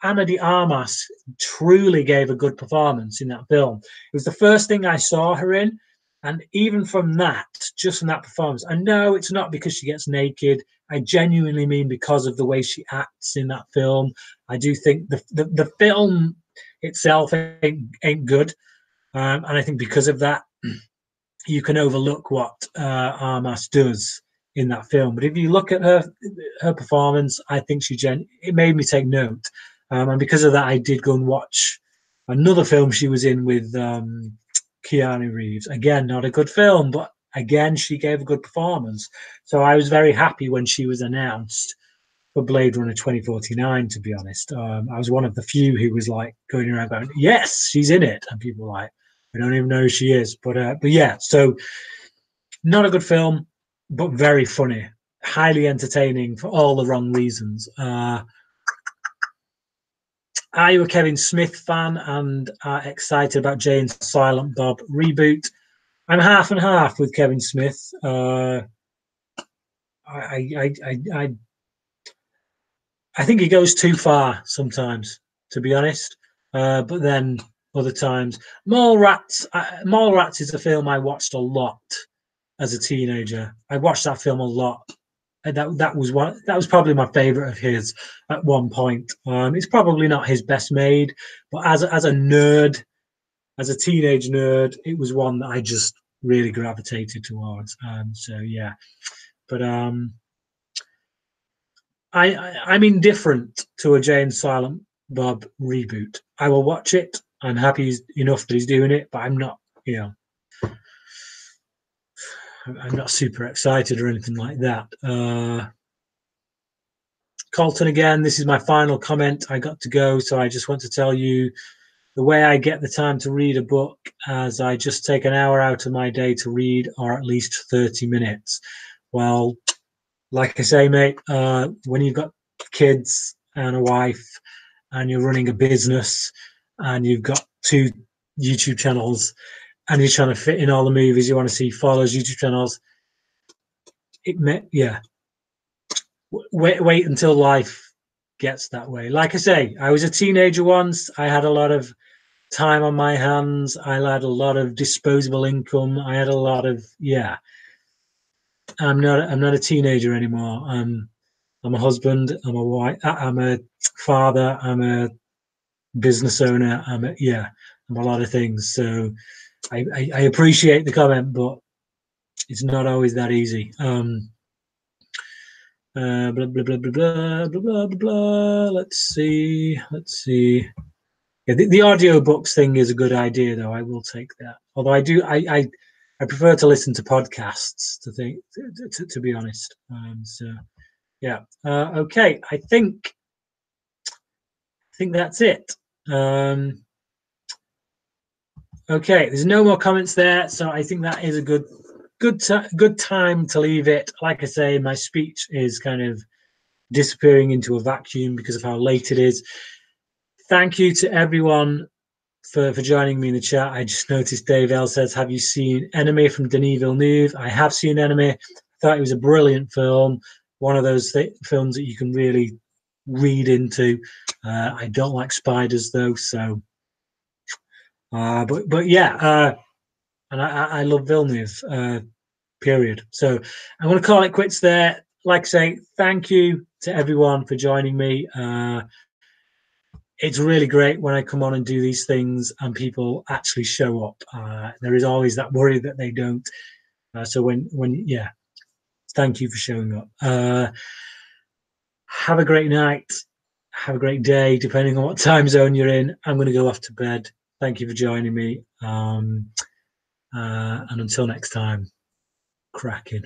Speaker 1: Ana de Armas truly gave a good performance in that film. It was the first thing I saw her in. And even from that, just from that performance, I know it's not because she gets naked. I genuinely mean because of the way she acts in that film. I do think the film itself ain't good. And I think because of that, you can overlook what Armas does in that film. But if you look at her performance, I think it made me take note. And because of that, I did go and watch another film she was in with Keanu Reeves. Again, not a good film, but again, she gave a good performance. So I was very happy when she was announced for Blade Runner 2049, to be honest. I was one of the few who was like going around going, yes, she's in it. And people were like, I don't even know who she is. But yeah, so not a good film, but very funny, highly entertaining for all the wrong reasons. Are you a Kevin Smith fan and are excited about Jay and Silent Bob reboot? I'm half and half with Kevin Smith. I think he goes too far sometimes, to be honest. But then other times, Mallrats is a film I watched a lot as a teenager. I watched that film a lot. And that was probably my favorite of his at one point. It's probably not his best made, but as a nerd, as a teenage nerd, it was one that I just really gravitated towards. So yeah, but I'm indifferent to a Jay and Silent Bob reboot. I will watch it. I'm happy enough that he's doing it, but I'm not, you know, I'm not super excited or anything like that. Colton again, this is my final comment. I got to go, so I just want to tell you the way I get the time to read a book, as I just take an hour out of my day to read, or at least 30 minutes. Well, like I say, mate, when you've got kids and a wife and you're running a business and you've got 2 YouTube channels and you're trying to fit in all the movies you want to see, follow those YouTube channels, wait until life gets that way. Like I say, I was a teenager once. I had a lot of time on my hands. I had a lot of disposable income. I had a lot of I'm not a teenager anymore. I'm a husband. I'm a wife. I'm a father. I'm a business owner. I'm a lot of things. So I appreciate the comment, but it's not always that easy. Blah blah blah blah blah blah blah blah. Let's see. Yeah, the audio books thing is a good idea, though. I will take that. Although I prefer to listen to podcasts to be honest. So yeah. Okay. I think that's it. Okay. There's no more comments there, so I think that is a good time to leave it. Like I say, my speech is kind of disappearing into a vacuum because of how late it is. Thank you to everyone for joining me in the chat. I just noticed Dave L says, have you seen Enemy from Denis Villeneuve? I have seen Enemy. I thought it was a brilliant film. One of those films that you can really read into. I don't like spiders though, so but yeah, and I love Villeneuve, period. So I'm going to call it quits there. Like I say, thank you to everyone for joining me. It's really great when I come on and do these things and people actually show up. There is always that worry that they don't. So thank you for showing up. Have a great night. Have a great day, depending on what time zone you're in. I'm going to go off to bed. Thank you for joining me. And until next time, cracking.